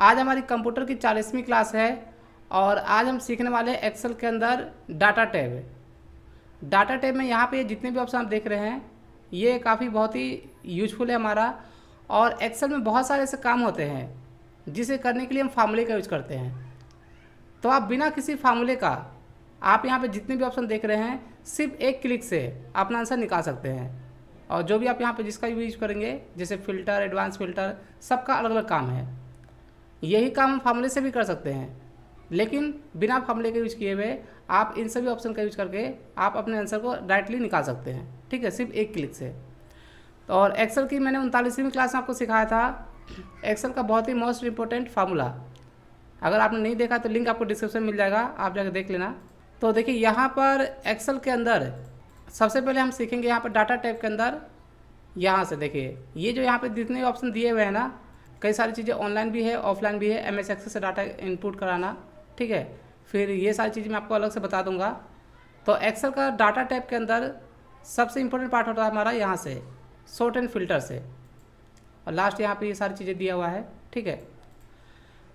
आज हमारी कंप्यूटर की 40वीं क्लास है और आज हम सीखने वाले एक्सेल के अंदर डाटा टैब। डाटा टैब में यहाँ पे जितने भी ऑप्शन आप देख रहे हैं ये काफ़ी बहुत ही यूजफुल है हमारा। और एक्सेल में बहुत सारे ऐसे काम होते हैं जिसे करने के लिए हम फार्मूले का यूज करते हैं। तो आप बिना किसी फार्मूले का आप यहाँ पे जितने भी ऑप्शन देख रहे हैं सिर्फ एक क्लिक से अपना आंसर निकाल सकते हैं। और जो भी आप यहाँ पे जिसका भी यूज करेंगे जैसे फ़िल्टर, एडवांस फ़िल्टर, सबका अलग अलग काम है। यही काम हम फार्मूले से भी कर सकते हैं, लेकिन बिना फार्मूले के यूज किए हुए आप इन सभी ऑप्शन का यूज करके आप अपने आंसर को डायरेक्टली निकाल सकते हैं। ठीक है, सिर्फ एक क्लिक से। तो और एक्सेल की मैंने 39वीं क्लास में आपको सिखाया था एक्सेल का बहुत ही मोस्ट इंपॉर्टेंट फार्मूला। अगर आपने नहीं देखा तो लिंक आपको डिस्क्रिप्शन में मिल जाएगा, आप जाकर देख लेना। तो देखिए यहाँ पर एक्सेल के अंदर सबसे पहले हम सीखेंगे यहाँ पर डाटा टाइप के अंदर। यहाँ से देखिए ये जो यहाँ पे जितने ऑप्शन दिए हुए हैं ना, कई सारी चीज़ें ऑनलाइन भी है ऑफलाइन भी है। MS एक्सेल से डाटा इनपुट कराना, ठीक है, फिर ये सारी चीज़ें मैं आपको अलग से बता दूंगा। तो एक्सेल का डाटा टाइप के अंदर सबसे इंपॉर्टेंट पार्ट होता है हमारा यहाँ से सॉर्ट एंड फिल्टर से, और लास्ट यहाँ पे ये सारी चीज़ें दिया हुआ है। ठीक है,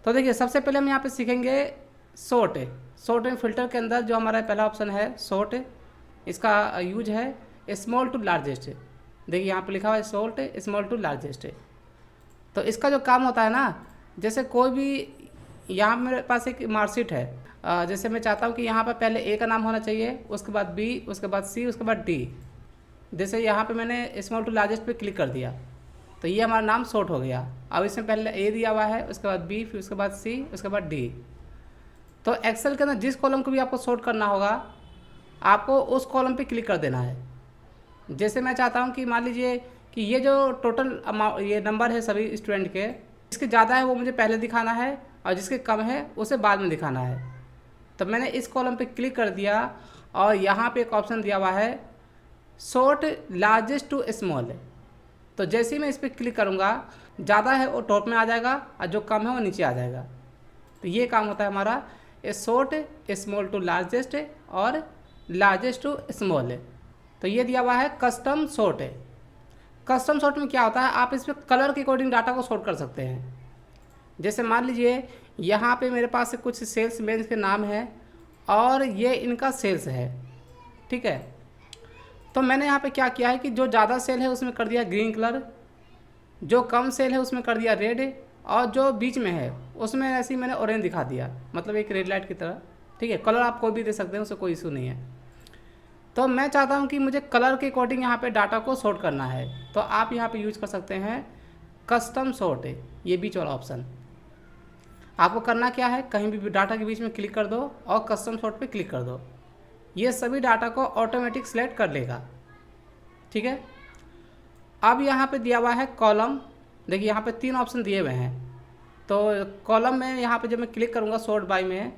तो देखिए सबसे पहले हम यहाँ पे सीखेंगे सॉर्ट एंड फिल्टर के अंदर जो हमारा पहला ऑप्शन है सॉर्ट। इसका यूज है स्मॉल टू लार्जेस्ट। देखिए यहाँ पे लिखा हुआ है सॉर्ट स्मॉल टू लार्जेस्ट। तो इसका जो काम होता है ना, जैसे कोई भी यहाँ मेरे पास एक मार्कशीट है, जैसे मैं चाहता हूँ कि यहाँ पर पहले A का नाम होना चाहिए, उसके बाद B, उसके बाद C, उसके बाद D। जैसे यहाँ पे मैंने स्मॉल टू लार्जेस्ट पे क्लिक कर दिया तो ये हमारा नाम सॉर्ट हो गया। अब इसमें पहले A दिया हुआ है, उसके बाद B, फिर उसके बाद C, उसके बाद D। तो एक्सेल के अंदर जिस कॉलम को भी आपको सॉर्ट करना होगा आपको उस कॉलम पे क्लिक कर देना है। जैसे मैं चाहता हूँ कि मान लीजिए कि ये जो टोटल अमाउंट ये नंबर है सभी स्टूडेंट के, जिसके ज़्यादा है वो मुझे पहले दिखाना है और जिसके कम है उसे बाद में दिखाना है। तो मैंने इस कॉलम पे क्लिक कर दिया और यहाँ पे एक ऑप्शन दिया हुआ है सॉर्ट लार्जेस्ट टू स्मॉल। तो जैसे ही मैं इस पर क्लिक करूँगा ज़्यादा है वो टॉप में आ जाएगा और जो कम है वो नीचे आ जाएगा। तो ये काम होता है हमारा सॉर्ट स्मॉल टू लार्जेस्ट और लार्जेस्ट टू स्मॉल। तो ये दिया हुआ है कस्टम सॉर्ट। कस्टम सॉर्ट में क्या होता है, आप इसमें कलर के अकॉर्डिंग डाटा को सॉर्ट कर सकते हैं। जैसे मान लीजिए यहाँ पे मेरे पास कुछ सेल्स मैन के नाम है और ये इनका सेल्स है, ठीक है। तो मैंने यहाँ पे क्या किया है कि जो ज़्यादा सेल है उसमें कर दिया ग्रीन कलर, जो कम सेल है उसमें कर दिया रेड, और जो बीच में है उसमें ऐसे ही मैंने ऑरेंज दिखा दिया, मतलब एक रेड लाइट की तरह। ठीक है, कलर आप कोई भी दे सकते हैं, उससे कोई इशू नहीं है। तो मैं चाहता हूं कि मुझे कलर के अकॉर्डिंग यहाँ पे डाटा को सॉर्ट करना है, तो आप यहाँ पे यूज कर सकते हैं कस्टम सॉर्ट, ये बीच वाला ऑप्शन। आपको करना क्या है, कहीं भी डाटा के बीच में क्लिक कर दो और कस्टम सॉर्ट पे क्लिक कर दो, ये सभी डाटा को ऑटोमेटिक सेलेक्ट कर लेगा। ठीक है, अब यहाँ पे दिया हुआ है कॉलम। देखिए यहाँ पे 3 ऑप्शन दिए हुए हैं। तो कॉलम में यहाँ पे जब मैं क्लिक करूँगा सॉर्ट बाय में,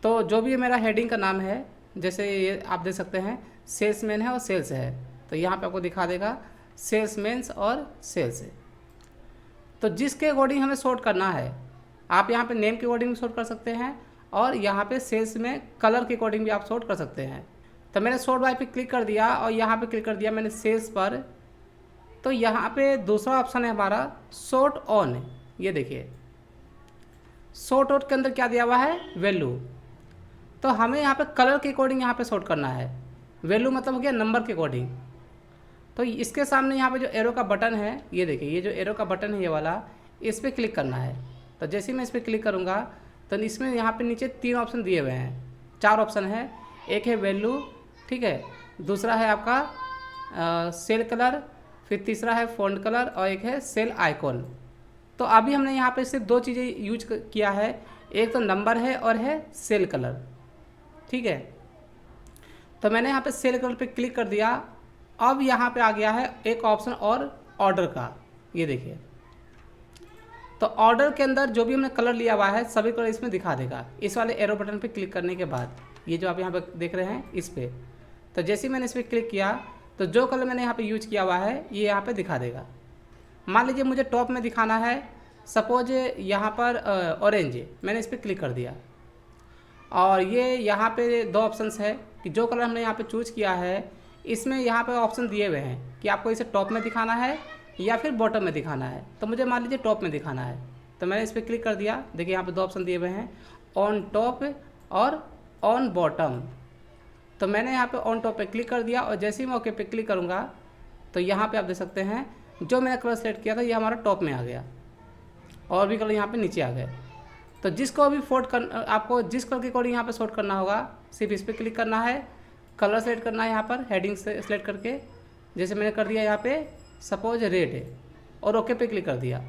तो जो भी मेरा हेडिंग का नाम है, जैसे ये आप देख सकते हैं सेल्समैन है और सेल्स है, तो यहाँ पे आपको दिखा देगा सेल्समैन्स और सेल्स है। तो जिसके अकॉर्डिंग हमें सॉर्ट करना है, आप यहाँ पे नेम के अकॉर्डिंग भी सॉर्ट कर सकते हैं और यहाँ पे सेल्स में कलर के अकॉर्डिंग भी आप सॉर्ट कर सकते हैं। तो मैंने सॉर्ट बाय पे क्लिक कर दिया और यहाँ पे क्लिक कर दिया मैंने सेल्स पर। तो यहाँ पे दूसरा ऑप्शन है हमारा सॉर्ट ऑन। ये देखिए सॉर्ट ऑन के अंदर क्या दिया हुआ है, वैल्यू। तो हमें यहाँ पे कलर के अकॉर्डिंग यहाँ पे सॉर्ट करना है, वैल्यू मतलब हो गया नंबर के अकॉर्डिंग। तो इसके सामने यहाँ पे जो एरो का बटन है, ये देखिए ये जो एरो का बटन है ये वाला, इस पर क्लिक करना है। तो जैसे ही मैं इस पर क्लिक करूँगा तो इसमें यहाँ पे नीचे 3 ऑप्शन दिए हुए हैं, 4 ऑप्शन है। एक है वैल्यू, ठीक है, दूसरा है आपका सेल कलर, फिर तीसरा है फ़ॉन्ट कलर और एक है सेल आइकॉन। तो अभी हमने यहाँ पे सिर्फ 2 चीज़ें यूज किया है, एक तो नंबर है और है सेल कलर। ठीक है, तो मैंने यहाँ पे सेल कलर पे क्लिक कर दिया। अब यहाँ पे आ गया है एक ऑप्शन और ऑर्डर का, ये देखिए। तो ऑर्डर के अंदर जो भी हमने कलर लिया हुआ है सभी कलर इसमें दिखा देगा, इस वाले एरो बटन पे क्लिक करने के बाद। ये जो आप यहाँ पे देख रहे हैं इस पर, तो जैसे ही मैंने इस पर क्लिक किया तो जो कलर मैंने यहाँ पे यूज किया हुआ है ये यहाँ पे दिखा देगा। मान लीजिए मुझे टॉप में दिखाना है, सपोज यहाँ पर ऑरेंज, मैंने इस पर क्लिक कर दिया और ये यहाँ पे 2 ऑप्शंस है कि जो कलर हमने यहाँ पे चूज किया है इसमें यहाँ पे ऑप्शन दिए हुए हैं कि आपको इसे टॉप में दिखाना है या फिर बॉटम में दिखाना है। तो मुझे मान लीजिए टॉप में दिखाना है, तो मैंने इस पर क्लिक कर दिया। देखिए यहाँ पे 2 ऑप्शन दिए हुए हैं, ऑन टॉप और ऑन बॉटम। तो मैंने यहाँ पे ऑन टॉप पे क्लिक कर दिया और जैसे ही मैं ओके पे क्लिक करूँगा तो यहाँ पे आप देख सकते हैं जो मैंने कलर सेलेक्ट किया था ये हमारा टॉप में आ गया और भी कलर यहाँ पे नीचे आ गए। तो जिसको अभी फोल्ड कर आपको जिस कलर के अकॉर्डिंग यहाँ पे शॉर्ट करना होगा सिर्फ इस पर क्लिक करना है, कलर सेलेक्ट करना है यहाँ पर हेडिंग से सेलेक्ट करके, जैसे मैंने कर दिया यहाँ पे सपोज रेड है और ओके पे क्लिक कर दिया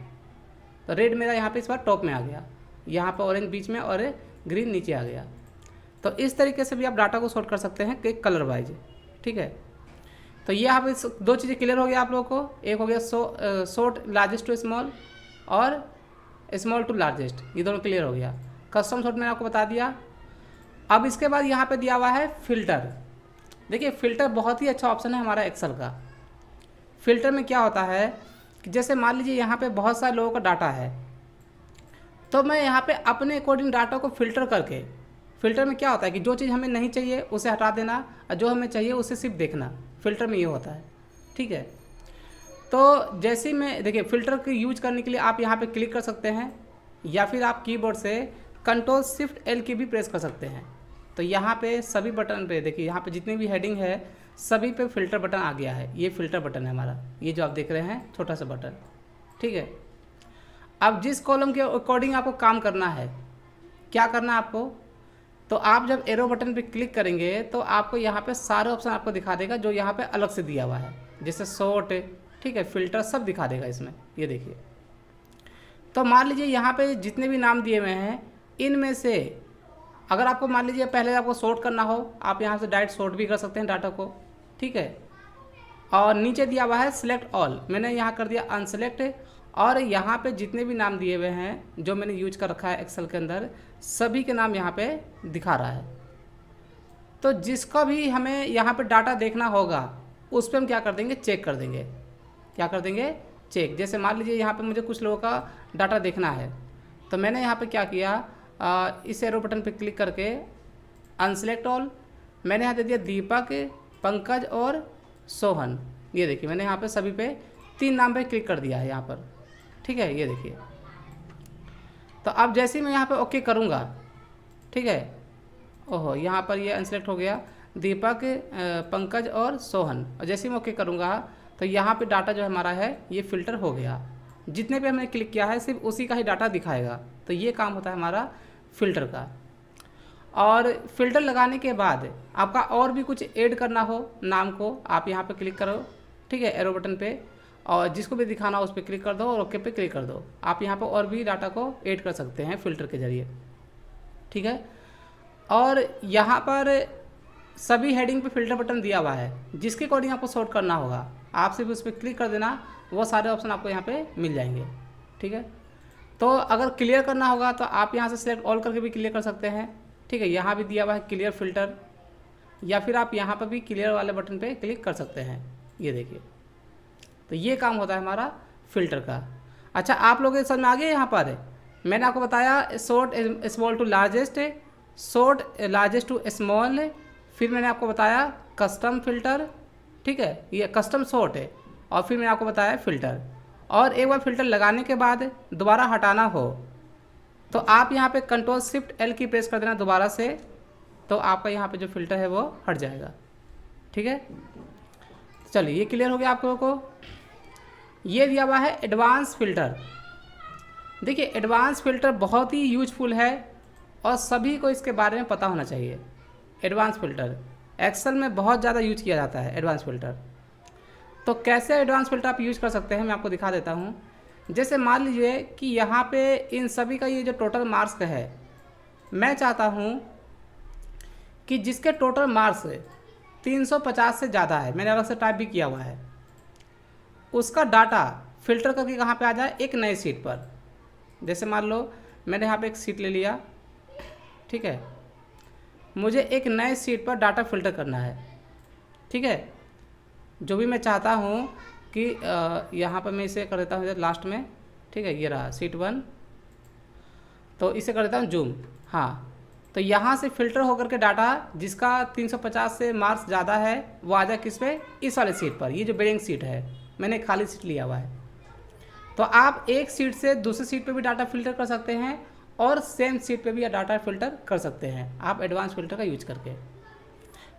तो रेड मेरा यहाँ पे इस बार टॉप में आ गया, यहाँ पर ऑरेंज बीच में और ग्रीन नीचे आ गया। तो इस तरीके से भी आप डाटा को सॉर्ट कर सकते हैं कि कलर वाइज। ठीक है, तो ये यहाँ पे 2 चीज़ें क्लियर हो गया आप लोगों को। एक हो गया सॉर्ट लार्जेस्ट टू स्मॉल और स्मॉल टू लार्जेस्ट, ये दोनों क्लियर हो गया। कस्टम सॉर्ट मैंने आपको बता दिया। अब इसके बाद यहाँ पे दिया हुआ है फ़िल्टर। देखिए फ़िल्टर बहुत ही अच्छा ऑप्शन है हमारा एक्सेल का। फ़िल्टर में क्या होता है कि जैसे मान लीजिए यहाँ पे बहुत सारे लोगों का डाटा है, तो मैं यहाँ पे अपने अकॉर्डिंग डाटा को फ़िल्टर करके, फ़िल्टर में क्या होता है कि जो चीज़ हमें नहीं चाहिए उसे हटा देना और जो हमें चाहिए उसे सिर्फ देखना, फ़िल्टर में ये होता है। ठीक है, तो जैसे ही मैं देखिए फ़िल्टर को यूज करने के लिए आप यहाँ पे क्लिक कर सकते हैं या फिर आप कीबोर्ड से कंट्रोल शिफ्ट एल की भी प्रेस कर सकते हैं। तो यहाँ पे सभी बटन पे देखिए यहाँ पे जितनी भी हेडिंग है सभी पे फ़िल्टर बटन आ गया है। ये फ़िल्टर बटन है हमारा, ये जो आप देख रहे हैं छोटा सा बटन। ठीक है, अब जिस कॉलम के अकॉर्डिंग आपको काम करना है, क्या करना है आपको, तो आप जब एरो बटन पे क्लिक करेंगे तो आपको यहाँ पे सारे ऑप्शन आपको दिखा देगा जो यहाँ पे अलग से दिया हुआ है, जैसे सॉर्ट, ठीक है, फ़िल्टर सब दिखा देगा इसमें। ये देखिए, तो मान लीजिए यहाँ पे जितने भी नाम दिए हुए हैं इनमें से अगर आपको मान लीजिए पहले आपको सॉर्ट करना हो, आप यहाँ से डायरेक्ट सॉर्ट भी कर सकते हैं डाटा को। ठीक है, और नीचे दिया हुआ है सिलेक्ट ऑल, मैंने यहाँ कर दिया अनसेलेक्ट। और यहाँ पे जितने भी नाम दिए हुए हैं जो मैंने यूज कर रखा है एक्सेल के अंदर, सभी के नाम यहाँ पे दिखा रहा है। तो जिसका भी हमें यहाँ पे डाटा देखना होगा उस पर हम क्या कर देंगे, चेक कर देंगे। क्या कर देंगे, चेक। जैसे मान लीजिए यहाँ पे मुझे कुछ लोगों का डाटा देखना है, तो मैंने यहाँ पे क्या किया, इस एरो बटन पे क्लिक करके अनसेलेक्ट ऑल, मैंने यहाँ दे दिया दीपक, पंकज और सोहन। ये देखिए मैंने यहाँ पे सभी पे 3 नाम पे क्लिक कर दिया है यहाँ पर। ठीक है, ये देखिए। तो अब जैसे ही मैं यहाँ पे ओके करूँगा, ठीक है, ओहो यहाँ पर ये अनसेलेक्ट हो गया दीपक, पंकज और सोहन, और जैसे ही मैं ओके करूँगा तो यहाँ पे डाटा जो हमारा है ये फ़िल्टर हो गया। जितने पे हमने क्लिक किया है सिर्फ उसी का ही डाटा दिखाएगा। तो ये काम होता है हमारा फ़िल्टर का। और फ़िल्टर लगाने के बाद आपका और भी कुछ ऐड करना हो नाम को, आप यहाँ पे क्लिक करो, ठीक है, एरो बटन पे, और जिसको भी दिखाना हो उस पर क्लिक कर दो और ओके पे क्लिक कर दो। आप यहाँ पर और भी डाटा को ऐड कर सकते हैं फ़िल्टर के ज़रिए। ठीक है, और यहाँ पर सभी हेडिंग पे फ़िल्टर बटन दिया हुआ है, जिसके अकॉर्डिंग आपको सॉर्ट करना होगा आप सिर्फ उस पर क्लिक कर देना, वो सारे ऑप्शन आपको यहाँ पे मिल जाएंगे। ठीक है, तो अगर क्लियर करना होगा तो आप यहाँ से सिलेक्ट ऑल करके भी क्लियर कर सकते हैं। ठीक है, यहाँ भी दिया हुआ है क्लियर फ़िल्टर, या फिर आप यहाँ पर भी क्लियर वाले बटन पे क्लिक कर सकते हैं। ये देखिए, तो ये काम होता है हमारा फ़िल्टर का। अच्छा, आप लोग समझ में आ गए। यहाँ पर मैंने आपको बताया sort small to largest, sort largest to small, फिर मैंने आपको बताया कस्टम फ़िल्टर, ठीक है, ये कस्टम सॉर्ट है, और फिर मैंने आपको बताया फ़िल्टर। और एक बार फ़िल्टर लगाने के बाद दोबारा हटाना हो तो आप यहाँ पे कंट्रोल शिफ्ट एल की प्रेस कर देना दोबारा से, तो आपका यहाँ पे जो फ़िल्टर है वो हट जाएगा। ठीक है, चलिए ये क्लियर हो गया आप लोगों को। ये दिया हुआ है एडवांस फ़िल्टर। देखिए एडवांस फ़िल्टर बहुत ही यूजफुल है और सभी को इसके बारे में पता होना चाहिए। एडवांस फ़िल्टर एक्सेल में बहुत ज़्यादा यूज किया जाता है एडवांस फ़िल्टर। तो कैसे एडवांस फ़िल्टर आप यूज़ कर सकते हैं मैं आपको दिखा देता हूँ। जैसे मान लीजिए कि यहाँ पे इन सभी का ये जो टोटल मार्क्स का है, मैं चाहता हूँ कि जिसके टोटल मार्क्स 350 से ज़्यादा है, मैंने अलग से टाइप भी किया हुआ है, उसका डाटा फ़िल्टर करके कहाँ पे आ जाए, एक नई सीट पर। जैसे मान लो मैंने यहाँ पे एक सीट ले लिया, ठीक है, मुझे एक नए सीट पर डाटा फ़िल्टर करना है। ठीक है, जो भी मैं चाहता हूँ कि यहाँ पर मैं इसे कर देता हूँ लास्ट में। ठीक है, ये रहा सीट 1, तो इसे कर देता हूँ जूम। हाँ, तो यहाँ से फ़िल्टर होकर के डाटा जिसका 350 से मार्क्स ज़्यादा है वो आ जाए किस पे, इस वाले सीट पर। ये जो बेरिंग सीट है, मैंने खाली सीट लिया हुआ है। तो आप एक सीट से दूसरी सीट पे भी डाटा फिल्टर कर सकते हैं और सेम सीट पे भी डाटा फिल्टर कर सकते हैं आप एडवांस फिल्टर का यूज करके।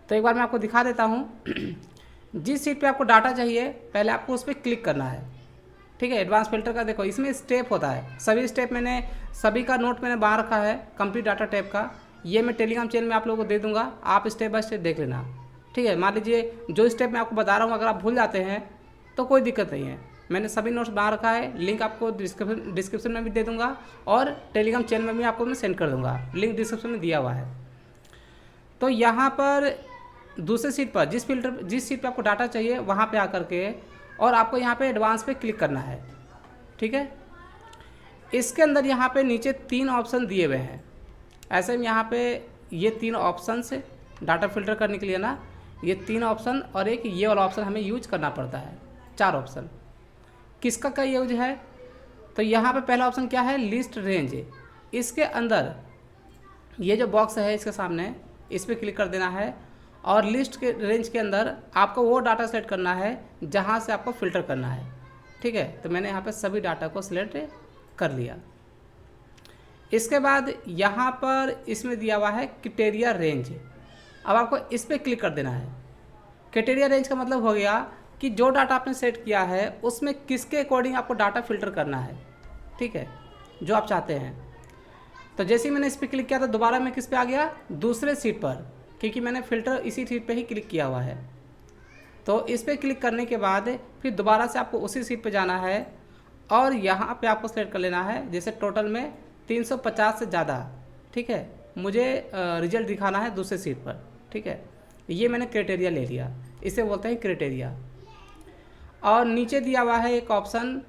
तो एक बार मैं आपको दिखा देता हूँ। जिस सीट पे आपको डाटा चाहिए पहले आपको उस पर क्लिक करना है, ठीक है। एडवांस फिल्टर का देखो इसमें स्टेप होता है, सभी स्टेप मैंने सभी का नोट मैंने बना रखा है कंप्लीट डाटा टैब का। ये मैं टेलीग्राम चैनल में आप लोगों को दे दूंगा, आप स्टेप बाय स्टेप देख लेना, ठीक है। मान लीजिए जो स्टेप मैं आपको बता रहा हूँ अगर आप भूल जाते हैं तो कोई दिक्कत नहीं है, मैंने सभी नोट्स बना रखा है, लिंक आपको डिस्क्रिप्शन में भी दे दूंगा और टेलीग्राम चैनल में भी आपको मैं सेंड कर दूंगा, लिंक डिस्क्रिप्शन में दिया हुआ है। तो यहाँ पर दूसरे सीट पर जिस सीट पर आपको डाटा चाहिए वहाँ पर आकर के और आपको यहाँ पे एडवांस पे क्लिक करना है, ठीक है। इसके अंदर यहाँ पे नीचे 3 ऑप्शन दिए हुए हैं, ऐसे में यहाँ पे ये 3 ऑप्शन से डाटा फिल्टर करने के लिए ना, ये 3 ऑप्शन और एक ये वाला ऑप्शन हमें यूज करना पड़ता है, 4 ऑप्शन। किसका क्या यूज है? तो यहाँ पे पहला ऑप्शन क्या है, लिस्ट रेंज। इसके अंदर ये जो बॉक्स है इसके सामने, इस पर क्लिक कर देना है और लिस्ट के रेंज के अंदर आपको वो डाटा सेलेक्ट करना है जहाँ से आपको फ़िल्टर करना है, ठीक है। तो मैंने यहाँ पे सभी डाटा को सिलेक्ट कर लिया। इसके बाद यहाँ पर इसमें दिया हुआ है क्राइटेरिया रेंज, अब आपको इस पर क्लिक कर देना है। क्राइटेरिया रेंज का मतलब हो गया कि जो डाटा आपने सेट किया है उसमें किसके अकॉर्डिंग आपको डाटा फिल्टर करना है, ठीक है, जो आप चाहते हैं। तो जैसे ही मैंने इस पर क्लिक किया तो दोबारा मैं किस पे आ गया, दूसरे सीट पर, क्योंकि मैंने फ़िल्टर इसी सीट पे ही क्लिक किया हुआ है। तो इस पर क्लिक करने के बाद फिर दोबारा से आपको उसी सीट पे जाना है और यहाँ पे आपको सेलेक्ट कर लेना है, जैसे टोटल में 350 से ज़्यादा, ठीक है, मुझे रिजल्ट दिखाना है दूसरे सीट पर, ठीक है। ये मैंने क्राइटेरिया ले लिया, इसे बोलते हैं क्राइटेरिया। और नीचे दिया हुआ है एक ऑप्शन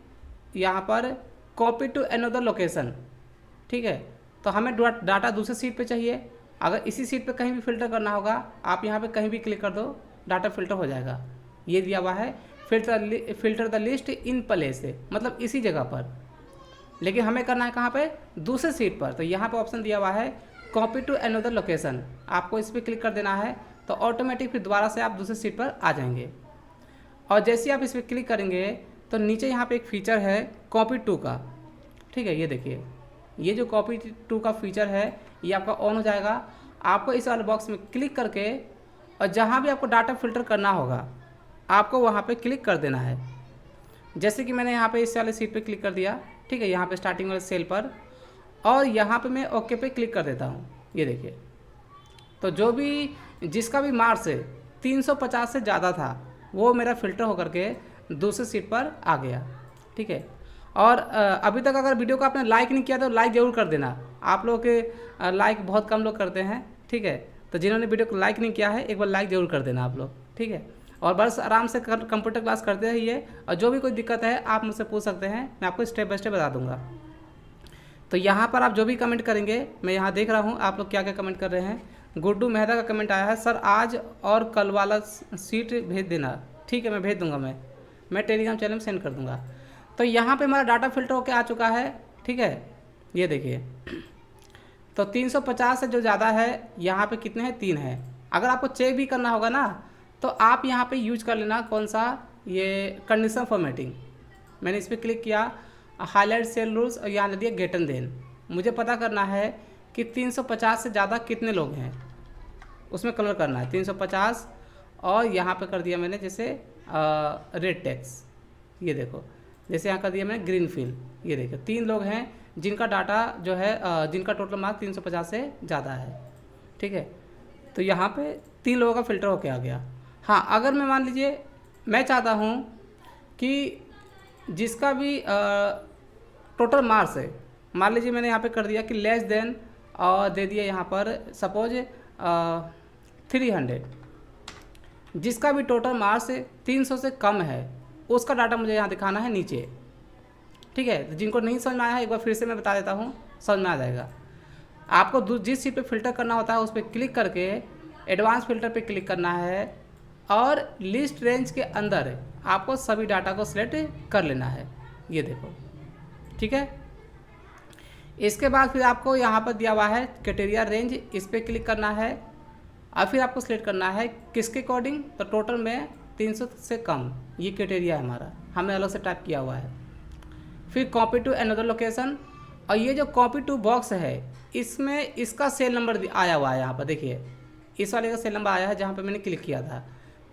यहाँ पर कॉपी टू अनदर लोकेशन, ठीक है। तो हमें डाटा दूसरे सीट पे चाहिए, अगर इसी सीट पे कहीं भी फ़िल्टर करना होगा आप यहाँ पे कहीं भी क्लिक कर दो, डाटा फिल्टर हो जाएगा। ये दिया हुआ है filter the list in place, मतलब इसी जगह पर, लेकिन हमें करना है कहाँ पे, दूसरे सीट पर। तो यहाँ पे ऑप्शन दिया हुआ है कॉपी टू अनदर लोकेशन, आपको इस पर क्लिक कर देना है तो ऑटोमेटिक फिर दोबारा से आप दूसरे सीट पर आ जाएंगे। और जैसे ही आप इस पर क्लिक करेंगे तो नीचे यहाँ पे एक फीचर है कॉपी टू का, ठीक है। ये देखिए, ये जो कॉपी टू का फीचर है ये आपका ऑन हो जाएगा। आपको इस वाले बॉक्स में क्लिक करके और जहाँ भी आपको डाटा फिल्टर करना होगा आपको वहाँ पे क्लिक कर देना है। जैसे कि मैंने यहाँ पे इस वाले सीट पे क्लिक कर दिया, ठीक है, यहाँ पे स्टार्टिंग वाले सेल पर, और यहाँ पे मैं ओके पे क्लिक कर देता हूँ। ये देखिए, तो जो भी जिसका भी मार्क्स 350 से ज़्यादा था वो मेरा फ़िल्टर होकर के दूसरे सीट पर आ गया, ठीक है। और अभी तक अगर वीडियो को आपने लाइक नहीं किया तो लाइक ज़रूर कर देना, आप लोग के लाइक बहुत कम लोग करते हैं, ठीक है। तो जिन्होंने वीडियो को लाइक नहीं किया है एक बार लाइक ज़रूर कर देना आप लोग, ठीक है। और बस आराम से कंप्यूटर क्लास करते रहिए और जो भी कोई दिक्कत है आप मुझसे पूछ सकते हैं, मैं आपको स्टेप बाय स्टेप बता दूंगा। तो यहाँ पर आप जो भी कमेंट करेंगे, मैं यहाँ देख रहा हूँ आप लोग क्या क्या कमेंट कर रहे हैं। गुड्डू मेहता का कमेंट आया है, सर आज और कल वाला सीट भेज देना। ठीक है, मैं भेज दूँगा, मैं टेलीग्राम चैनल में सेंड कर दूँगा। तो यहाँ पे हमारा डाटा फिल्टर होकर आ चुका है, ठीक है। ये देखिए, तो 350 से जो ज़्यादा है यहाँ पे कितने हैं, 3 है। अगर आपको चेक भी करना होगा ना तो आप यहाँ पे यूज कर लेना कौन सा, ये कंडीशन फॉर्मेटिंग। मैंने इस पर क्लिक किया, हाईलाइट सेल रूल्स, और यहाँ दे दिया गेट एंड देन। मुझे पता करना है कि 350 से ज़्यादा कितने लोग हैं, उसमें कलर करना है 350, और यहाँ पे कर दिया मैंने जैसे रेड टेक्स। ये देखो, जैसे यहाँ कर दिया मैंने ग्रीन फील। ये देखो 3 लोग हैं जिनका डाटा जो है जिनका टोटल मार्क 350 से ज़्यादा है, ठीक है। तो यहाँ पे 3 लोगों का फ़िल्टर होके आ गया। हाँ, अगर मैं मान लीजिए मैं चाहता हूँ कि जिसका भी टोटल मार्क्स है, मान लीजिए मैंने यहाँ पे कर दिया कि लेस देन, और दे दिया यहाँ पर सपोज 300, जिसका भी टोटल मार्क्स 300 से कम है उसका डाटा मुझे यहाँ दिखाना है नीचे, ठीक है। तो जिनको नहीं समझ में आया है एक बार फिर से मैं बता देता हूँ, समझ में आ जाएगा। आपको जिस सीट पे फ़िल्टर करना होता है उस पर क्लिक करके एडवांस फ़िल्टर पे क्लिक करना है और लिस्ट रेंज के अंदर आपको सभी डाटा को सिलेक्ट कर लेना है। ये देखो, ठीक है। इसके बाद फिर आपको यहाँ पर दिया हुआ है क्राइटेरिया रेंज, इस पर क्लिक करना है और फिर आपको सिलेक्ट करना है किसके अकॉर्डिंग, तो टोटल में 300 से कम, ये क्राइटेरिया है हमारा, हमने अलग से टाइप किया हुआ है। फिर कॉपी टू अनदर लोकेशन, और ये जो कॉपी टू बॉक्स है इसमें इसका सेल नंबर आया हुआ है, यहाँ पर देखिए इस वाले का सेल नंबर आया है जहाँ पे मैंने क्लिक किया था।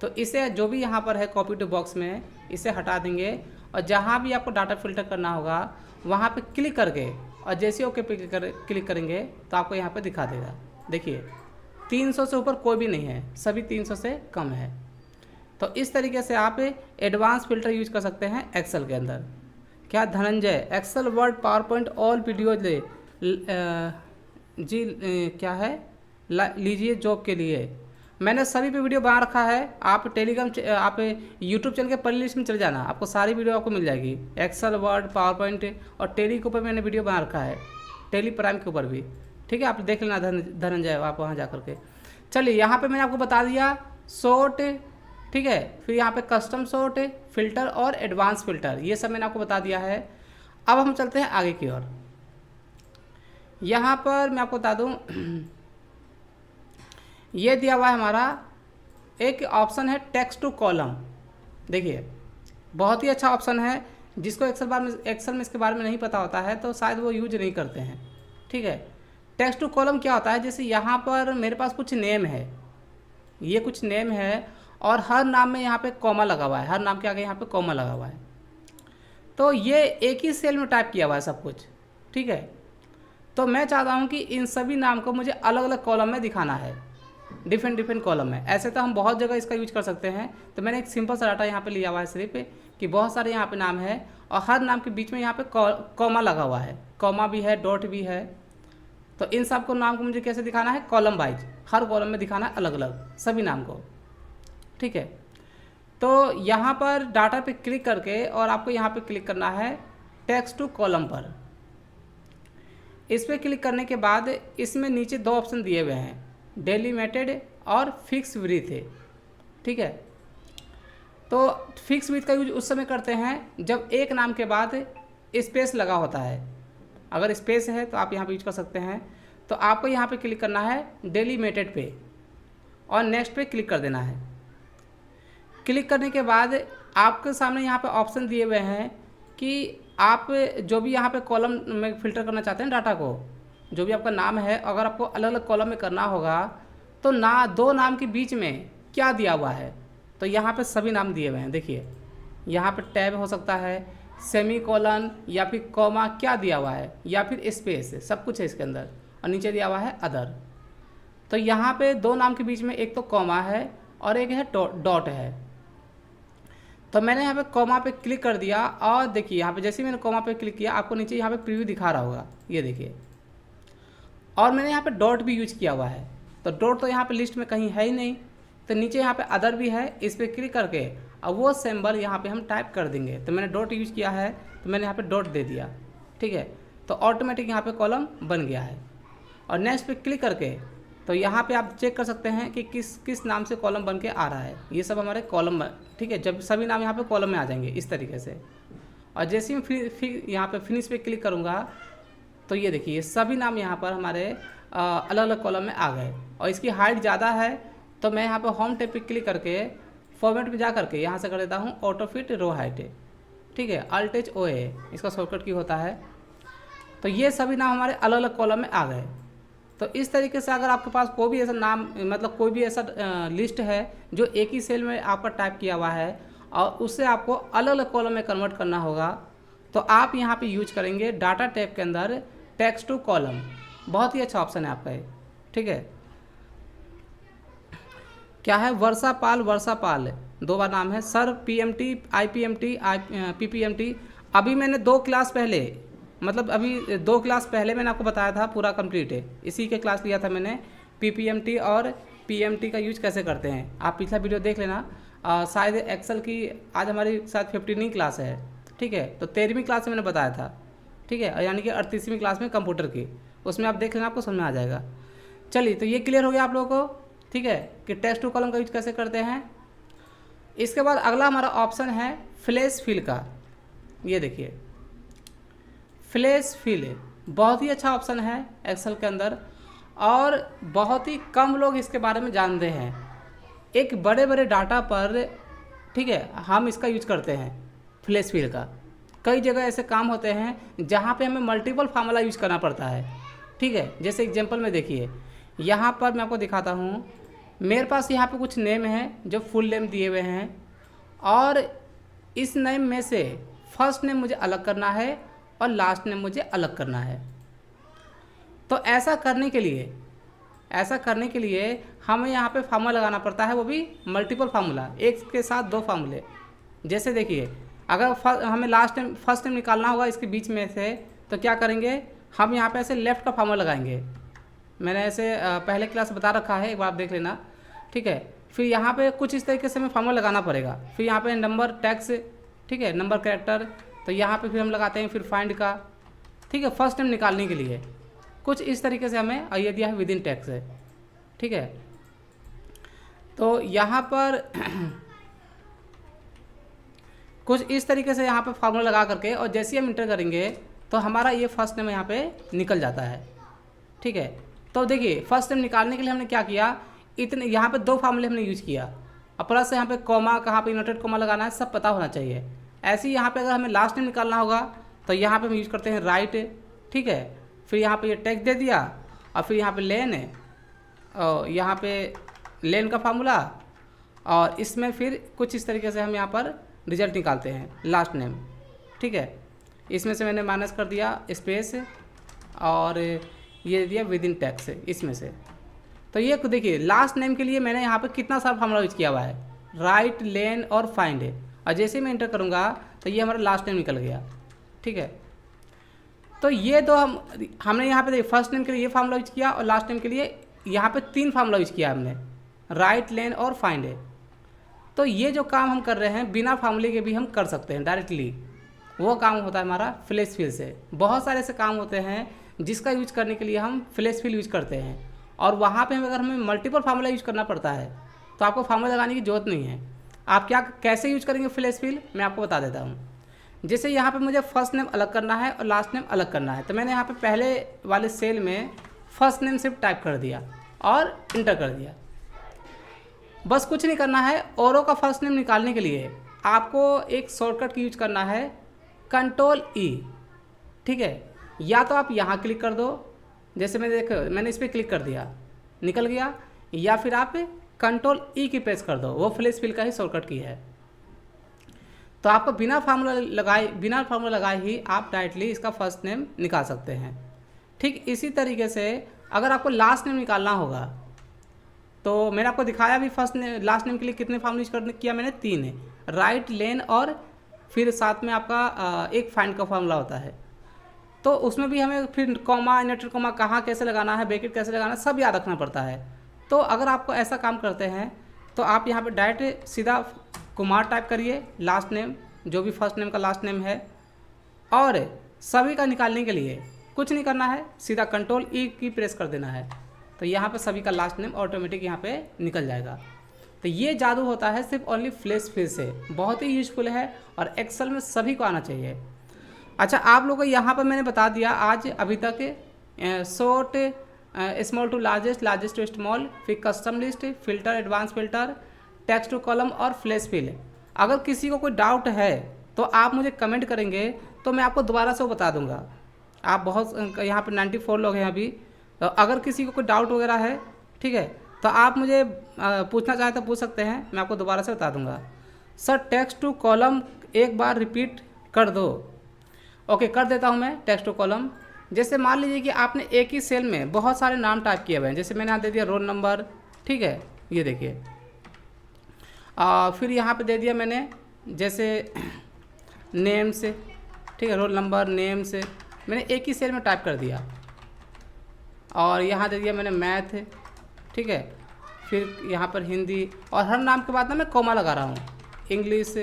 तो इसे जो भी यहाँ पर है कॉपी टू बॉक्स में इसे हटा देंगे, और जहाँ भी आपको डाटा फिल्टर करना होगा वहाँ पे क्लिक करके, और जैसे ओके पे क्लिक करेंगे तो आपको यहाँ पे दिखा देगा। देखिए 300 से ऊपर कोई भी नहीं है, सभी 300 से कम है। तो इस तरीके से आप एडवांस फिल्टर यूज कर सकते हैं एक्सेल के अंदर। क्या Dhananjay, Excel Word PowerPoint all video क्या है लीजिए जॉब के लिए। मैंने सभी पे वीडियो बना रखा है, आप टेलीग्राम आप यूट्यूब चैनल के प्लेलिस्ट में चले जाना, आपको सारी वीडियो आपको मिल जाएगी। एक्सेल वर्ड पावर पॉइंट और टेली के ऊपर मैंने वीडियो बना रखा है, टेली प्राइम के ऊपर भी, ठीक है, आप देख लेना धनंजय आप वहाँ जा करके। चलिए यहाँ पे मैंने आपको बता दिया शॉर्ट, ठीक है, फिर यहाँ पे कस्टम शॉर्ट, फिल्टर और एडवांस फिल्टर, ये सब मैंने आपको बता दिया है। अब हम चलते हैं आगे की ओर। यहाँ पर मैं आपको बता दूँ ये दिया हुआ है हमारा एक ऑप्शन है टेक्स्ट टू कॉलम। देखिए बहुत ही अच्छा ऑप्शन है, जिसको एक्सेल में इसके बारे में नहीं पता होता है तो शायद वो यूज नहीं करते हैं, ठीक है। टेक्स्ट टू कॉलम क्या होता है, जैसे यहाँ पर मेरे पास कुछ नेम है, ये कुछ नेम है और हर नाम में यहाँ पे कॉमा लगा हुआ है, हर नाम के आगे यहाँ पे कॉमा लगा हुआ है। तो ये एक ही सेल में टाइप किया हुआ है सब कुछ, ठीक है। तो मैं चाहता हूँ कि इन सभी नाम को मुझे अलग अलग कॉलम में दिखाना है, डिफरेंट कॉलम में। ऐसे तो हम बहुत जगह इसका यूज कर सकते हैं, तो मैंने एक सिंपल सा डाटा यहाँ पे लिया हुआ है सिर्फ कि बहुत सारे यहाँ पे नाम है और हर नाम के बीच में यहाँ पे कॉमा लगा हुआ है, कॉमा भी है, डॉट भी है। तो इन सब को नाम को मुझे कैसे दिखाना है, कॉलम वाइज, हर कॉलम में दिखाना है अलग अलग सभी नाम को, ठीक है। तो यहाँ पर डाटा पे क्लिक करके और आपको यहाँ पे क्लिक करना है टेक्स्ट टू कॉलम पर। इस पर क्लिक करने के बाद इसमें नीचे दो ऑप्शन दिए हुए हैं, डेलीमिटेड और फिक्स विड्थ है, ठीक है। तो फिक्स विड्थ का यूज उस समय करते हैं जब एक नाम के बाद स्पेस लगा होता है। अगर स्पेस है तो आप यहाँ पे यूज कर सकते हैं। तो आपको यहाँ पे क्लिक करना है डेलीमिटेड पे और नेक्स्ट पे क्लिक कर देना है। क्लिक करने के बाद आपके सामने यहाँ पे ऑप्शन दिए हुए हैं कि आप जो भी यहाँ पे कॉलम में फिल्टर करना चाहते हैं डाटा को, जो भी आपका नाम है, अगर आपको अलग अलग कॉलम में करना होगा तो दो नाम के बीच में क्या दिया हुआ है, तो यहाँ पे सभी नाम दिए हुए हैं। देखिए यहाँ पे टैब हो सकता है, सेमी कॉलन या फिर कॉमा क्या दिया हुआ है या फिर स्पेस, सब कुछ है इसके अंदर, और नीचे दिया हुआ है अदर। तो यहाँ पे दो नाम के बीच में एक तो कॉमा है और एक है डॉट है। तो मैंने यहाँ पे कॉमा पे क्लिक कर दिया और देखिए यहाँ पे जैसे ही मैंने कॉमा पे क्लिक किया आपको नीचे यहाँ पे प्रीव्यू दिखा रहा होगा, ये देखिए। और मैंने यहाँ पे डॉट भी यूज किया हुआ है, तो डॉट तो यहाँ पे लिस्ट में कहीं है ही नहीं, तो नीचे यहाँ पे अदर भी है, इस पर क्लिक करके अब वो सिंबल यहाँ पे हम टाइप कर देंगे। तो मैंने डॉट यूज किया है तो मैंने यहाँ पे डॉट दे दिया, ठीक है। तो ऑटोमेटिक यहाँ पे कॉलम बन गया है। और नेक्स्ट पे क्लिक करके तो यहाँ पे आप चेक कर सकते हैं कि किस नाम से कॉलम बन के आ रहा है। ये सब हमारे कॉलम, ठीक है, जब सभी नाम यहाँ पे कॉलम में आ जाएंगे इस तरीके से। और जैसे ही फिर यहाँ पे फिनिश पे क्लिक करूँगा तो ये देखिए सभी नाम यहाँ पर हमारे अलग अलग कॉलम में आ गए। और इसकी हाइट ज़्यादा है तो मैं यहाँ पे होम टैब पे क्लिक करके फॉर्मेट पे जा करके यहाँ से कर देता हूँ ऑटो फिट रो हाइट, ठीक है, अल्ट ओ ए इसका शॉर्टकट की होता है। तो ये सभी नाम हमारे अलग अलग कॉलम में आ गए। तो इस तरीके से अगर आपके पास कोई भी ऐसा नाम, मतलब कोई भी ऐसा लिस्ट है जो एक ही सेल में आपका टाइप किया हुआ है और उससे आपको अलग अलग कॉलम में कन्वर्ट करना होगा, तो आप यहाँ पे यूज करेंगे डाटा टैब के अंदर टेक्स्ट टू कॉलम। बहुत ही अच्छा ऑप्शन है आपका ये, ठीक है। क्या है, वर्षापाल दो बार नाम है सर, पीएमटी, आईपीएमटी, पीपीएमटी। अभी मैंने 2 क्लास पहले, मतलब अभी 2 क्लास पहले मैंने आपको बताया था पूरा कंप्लीट है, इसी के क्लास लिया था मैंने, पीपीएमटी और पीएमटी का यूज कैसे करते हैं। आप पिछला वीडियो देख लेना। शायद एक्सेल की आज हमारी शायद 15वीं क्लास है, ठीक है। तो 13वीं क्लास में मैंने बताया था, ठीक है, यानी कि 38वीं क्लास में कंप्यूटर की, उसमें आप देख लेना, आपको समझ में आ जाएगा। चलिए, तो ये क्लियर हो गया आप लोगों को, ठीक है, कि टेक्स्ट टू कॉलम का यूज कैसे करते हैं। इसके बाद अगला हमारा ऑप्शन है फ्लैश फिल का। ये देखिए फ्लैश फिल बहुत ही अच्छा ऑप्शन है एक्सेल के अंदर और बहुत ही कम लोग इसके बारे में जानते हैं। एक बड़े बड़े डाटा पर, ठीक है, हम इसका यूज करते हैं फ्लैश फिल का। कई जगह ऐसे काम होते हैं जहाँ पे हमें मल्टीपल फार्मूला यूज करना पड़ता है। ठीक है, जैसे एग्जांपल में देखिए, यहाँ पर मैं आपको दिखाता हूँ। मेरे पास यहाँ पे कुछ नेम है जो फुल नेम दिए हुए हैं, और इस नेम में से फर्स्ट नेम मुझे अलग करना है और लास्ट नेम मुझे अलग करना है। तो ऐसा करने के लिए हमें यहाँ पे फार्मूला लगाना पड़ता है, वो भी मल्टीपल फार्मूला, एक के साथ दो फार्मूले। जैसे देखिए, अगर हमें फर्स्ट नेम निकालना होगा इसके बीच में से, तो क्या करेंगे, हम यहाँ पे ऐसे लेफ़्ट का फार्मूला लगाएंगे। मैंने ऐसे पहले क्लास बता रखा है, एक बार आप देख लेना। ठीक है, फिर यहाँ पे कुछ इस तरीके से हमें फार्मूला लगाना पड़ेगा। फिर यहाँ पे नंबर टैक्स, ठीक है, नंबर कैरेक्टर, तो यहाँ पे फिर हम लगाते हैं फिर फाइंड का। ठीक है, फर्स्ट नेम निकालने के लिए कुछ इस तरीके से हमें, और ये दिया है विदिन टैक्स है। ठीक है, तो यहाँ पर कुछ इस तरीके से यहाँ पे फार्मूला लगा करके, और जैसे ही हम इंटर करेंगे तो हमारा ये फर्स्ट नेम यहाँ पे निकल जाता है। ठीक है, तो देखिए फर्स्ट नेम निकालने के लिए हमने क्या किया, इतने यहाँ पे दो फार्मूले हमने यूज किया, और प्लस यहाँ पे कॉमा, कहाँ पे इनवर्टेड कॉमा लगाना है सब पता होना चाहिए। ऐसे ही यहाँ पे अगर हमें लास्ट नेम निकालना होगा तो यहाँ पे हम यूज करते हैं राइट। ठीक है, फिर यहाँ पे ये टैक्स दे दिया, और फिर यहाँ पे लेन है, और यहाँ पे लेन का फार्मूला, और इसमें फिर कुछ इस तरीके से हम यहाँ पर रिजल्ट निकालते हैं लास्ट नेम। ठीक है, इसमें से मैंने माइनस कर दिया स्पेस, और ये दिया विद इन टैक्स इसमें से। तो ये देखिए लास्ट नेम के लिए मैंने यहाँ पे कितना सारा फार्मूला यूज किया हुआ है, राइट, लेन और फाइंड है, और जैसे मैं इंटर करूँगा तो ये हमारा लास्ट नेम निकल गया। ठीक है, तो ये दो हमने यहाँ पे देखिए फर्स्ट नेम के लिए ये फार्मूला यूज किया, और लास्ट नेम के लिए यहाँ पे 3 फार्मूला यूज किया हमने, राइट, लेन और फाइंड है। तो ये जो काम हम कर रहे हैं बिना फार्मूले के भी हम कर सकते हैं डायरेक्टली, वो काम होता है हमारा फ्लैश फिल से। बहुत सारे ऐसे काम होते हैं जिसका यूज करने के लिए हम फ्लैश फिल यूज करते हैं, और वहाँ पे अगर हमें मल्टीपल फार्मूला यूज करना पड़ता है तो आपको फार्मूला लगाने की जरूरत नहीं है। आप कैसे यूज करेंगे फ्लैश फिल, मैं आपको बता देता हूँ। जैसे यहाँ पे मुझे फर्स्ट नेम अलग करना है और लास्ट नेम अलग करना है, तो मैंने यहाँ पे पहले वाले सेल में फर्स्ट नेम सिर्फ टाइप कर दिया और इंटर कर दिया। बस कुछ नहीं करना है। औरों का फर्स्ट नेम निकालने के लिए आपको एक शॉर्टकट की यूज करना है, कंट्रोल ई। ठीक है, या तो आप यहाँ क्लिक कर दो, जैसे मैंने इस पर क्लिक कर दिया, निकल गया, या फिर आप कंट्रोल ई की प्रेस कर दो, वो फ्लैश फिल का ही शॉर्टकट की है। तो आपको बिना फार्मूला लगाए ही आप डायरेक्टली इसका फर्स्ट नेम निकाल सकते हैं। ठीक इसी तरीके से अगर आपको लास्ट नेम निकालना होगा, तो मैंने आपको दिखाया भी लास्ट नेम के लिए कितने फार्मूला यूज किया मैंने, 3 है, राइट, लेन और फिर साथ में आपका एक फाइंड का फार्मूला होता है। तो उसमें भी हमें फिर कॉमा, इनवर्टेड कॉमा कहाँ कैसे लगाना है, ब्रैकेट कैसे लगाना है, सब याद रखना पड़ता है। तो अगर आपको ऐसा काम करते हैं तो आप यहाँ पे डायरेक्ट सीधा कुमार टाइप करिए, लास्ट नेम जो भी फर्स्ट नेम का लास्ट नेम है, और सभी का निकालने के लिए कुछ नहीं करना है, सीधा कंट्रोल ई की प्रेस कर देना है, तो यहाँ पे सभी का लास्ट नेम ऑटोमेटिक यहाँ पे निकल जाएगा। तो ये जादू होता है सिर्फ ओनली फ्लैश फिल से, बहुत ही यूजफुल है और एक्सेल में सभी को आना चाहिए। अच्छा, आप लोगों को यहाँ पर मैंने बता दिया आज अभी तक sort, small to largest, largest to small, फिर custom list, filter, advance filter, text to column और फ्लैश फिल। अगर किसी को कोई डाउट है तो आप मुझे कमेंट करेंगे तो मैं आपको दोबारा से वो बता दूंगा। आप बहुत यहाँ पर 94 लोग हैं अभी, तो अगर किसी को कोई डाउट वगैरह है, ठीक है, तो आप मुझे पूछना चाहें तो पूछ सकते हैं, मैं आपको दोबारा से बता दूंगा। सर टेक्स्ट टू कॉलम एक बार रिपीट कर दो। ओके, कर देता हूं मैं टेक्स्ट टू कॉलम। जैसे मान लीजिए कि आपने एक ही सेल में बहुत सारे नाम टाइप किए हुए हैं, जैसे मैंने यहाँ दे दिया रोल नंबर, ठीक है, ये देखिए, फिर यहाँ पे दे दिया मैंने जैसे नेम से, ठीक है, रोल नंबर, नेम से मैंने एक ही सेल में टाइप कर दिया, और यहाँ दे दिया मैंने मैथ, ठीक है, फिर यहाँ पर हिंदी, और हर नाम के बाद ना मैं कॉमा लगा रहा हूँ, इंग्लिश,